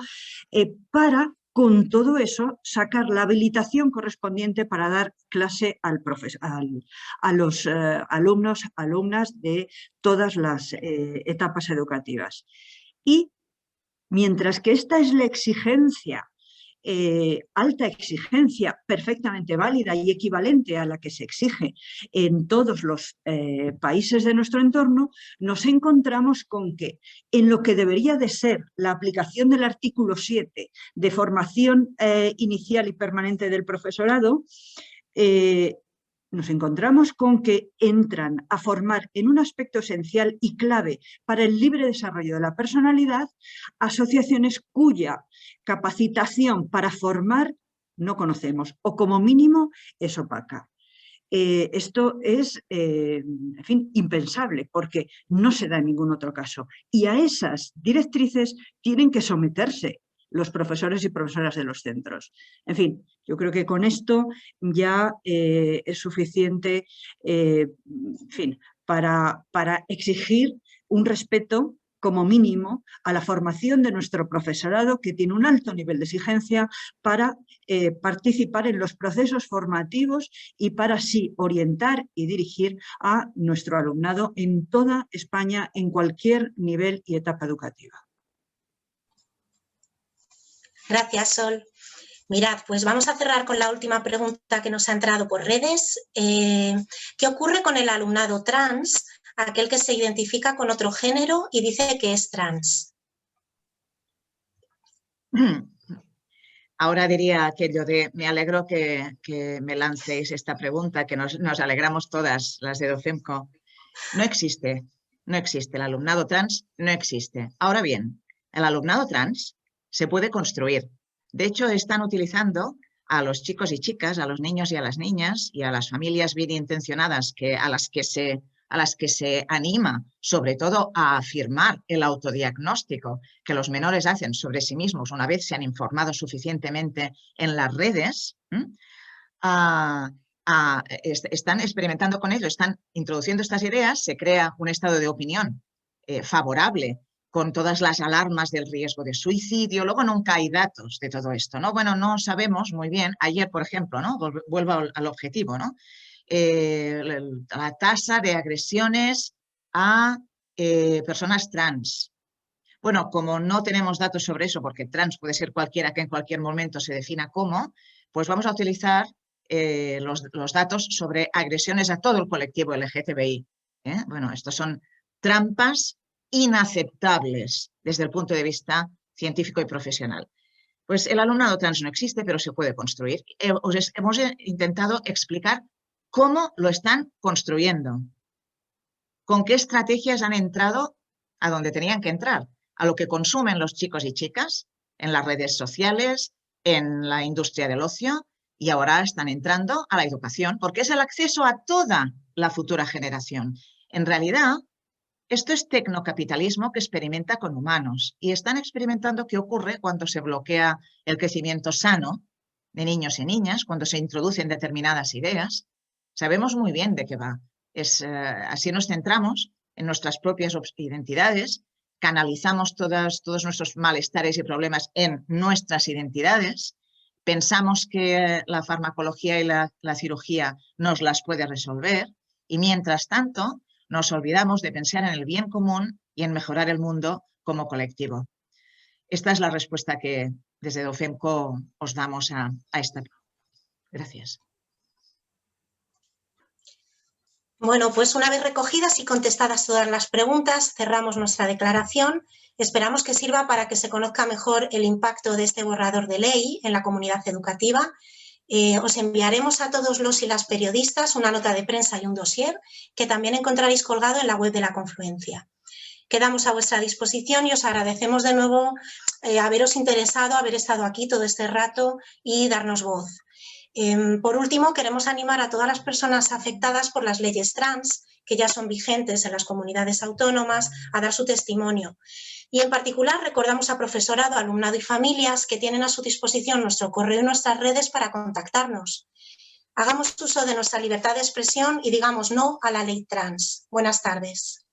para, con todo eso, sacar la habilitación correspondiente para dar clase a los alumnos, alumnas de todas las etapas educativas. Y mientras que esta es la exigencia, alta exigencia, perfectamente válida y equivalente a la que se exige en todos los países de nuestro entorno, nos encontramos con que en lo que debería de ser la aplicación del artículo 7 de formación inicial y permanente del profesorado, nos encontramos con que entran a formar en un aspecto esencial y clave para el libre desarrollo de la personalidad asociaciones cuya capacitación para formar no conocemos o como mínimo es opaca. Esto es, en fin, impensable porque no se da en ningún otro caso y a esas directrices tienen que someterse los profesores y profesoras de los centros. En fin, yo creo que con esto ya es suficiente en fin, para exigir un respeto como mínimo a la formación de nuestro profesorado que tiene un alto nivel de exigencia para participar en los procesos formativos y para así orientar y dirigir a nuestro alumnado en toda España en cualquier nivel y etapa educativa. Gracias, Sol. Mirad, pues vamos a cerrar con la última pregunta que nos ha entrado por redes. ¿Qué ocurre con el alumnado trans, aquel que se identifica con otro género y dice que es trans? Ahora diría aquello de me alegro que me lancéis esta pregunta, que nos alegramos todas las de Docemco. No existe el alumnado trans, no existe. Ahora bien, el alumnado trans se puede construir. De hecho, están utilizando a los chicos y chicas, a los niños y a las niñas y a las familias bien intencionadas a las que se anima, sobre todo, a afirmar el autodiagnóstico que los menores hacen sobre sí mismos una vez se han informado suficientemente en las redes, están experimentando con ello, están introduciendo estas ideas, se crea un estado de opinión favorable con todas las alarmas del riesgo de suicidio. Luego nunca hay datos de todo esto, ¿no? Bueno, no sabemos muy bien. Ayer, por ejemplo, ¿no? Vuelvo al objetivo, ¿no? La tasa de agresiones a personas trans. Bueno, como no tenemos datos sobre eso, porque trans puede ser cualquiera que en cualquier momento se defina como, pues vamos a utilizar los datos sobre agresiones a todo el colectivo LGTBI. Bueno, estos son trampas inaceptables desde el punto de vista científico y profesional. Pues el alumnado trans no existe, pero se puede construir. Hemos intentado explicar cómo lo están construyendo, con qué estrategias han entrado a donde tenían que entrar, a lo que consumen los chicos y chicas en las redes sociales, en la industria del ocio, y ahora están entrando a la educación, porque es el acceso a toda la futura generación. En realidad, esto es tecnocapitalismo que experimenta con humanos y están experimentando qué ocurre cuando se bloquea el crecimiento sano de niños y niñas, cuando se introducen determinadas ideas. Sabemos muy bien de qué va. Así nos centramos en nuestras propias identidades, canalizamos todos nuestros malestares y problemas en nuestras identidades, pensamos que la farmacología y la cirugía nos las puede resolver y mientras tanto nos olvidamos de pensar en el bien común y en mejorar el mundo como colectivo. Esta es la respuesta que desde Dofemco os damos a esta pregunta. Gracias. Bueno, pues una vez recogidas y contestadas todas las preguntas, cerramos nuestra declaración. Esperamos que sirva para que se conozca mejor el impacto de este borrador de ley en la comunidad educativa. Os enviaremos a todos los y las periodistas una nota de prensa y un dossier que también encontraréis colgado en la web de la Confluencia. Quedamos a vuestra disposición y os agradecemos de nuevo haberos interesado, haber estado aquí todo este rato y darnos voz. Por último, queremos animar a todas las personas afectadas por las leyes trans, que ya son vigentes en las comunidades autónomas, a dar su testimonio. Y en particular recordamos a profesorado, alumnado y familias que tienen a su disposición nuestro correo y nuestras redes para contactarnos. Hagamos uso de nuestra libertad de expresión y digamos no a la ley trans. Buenas tardes.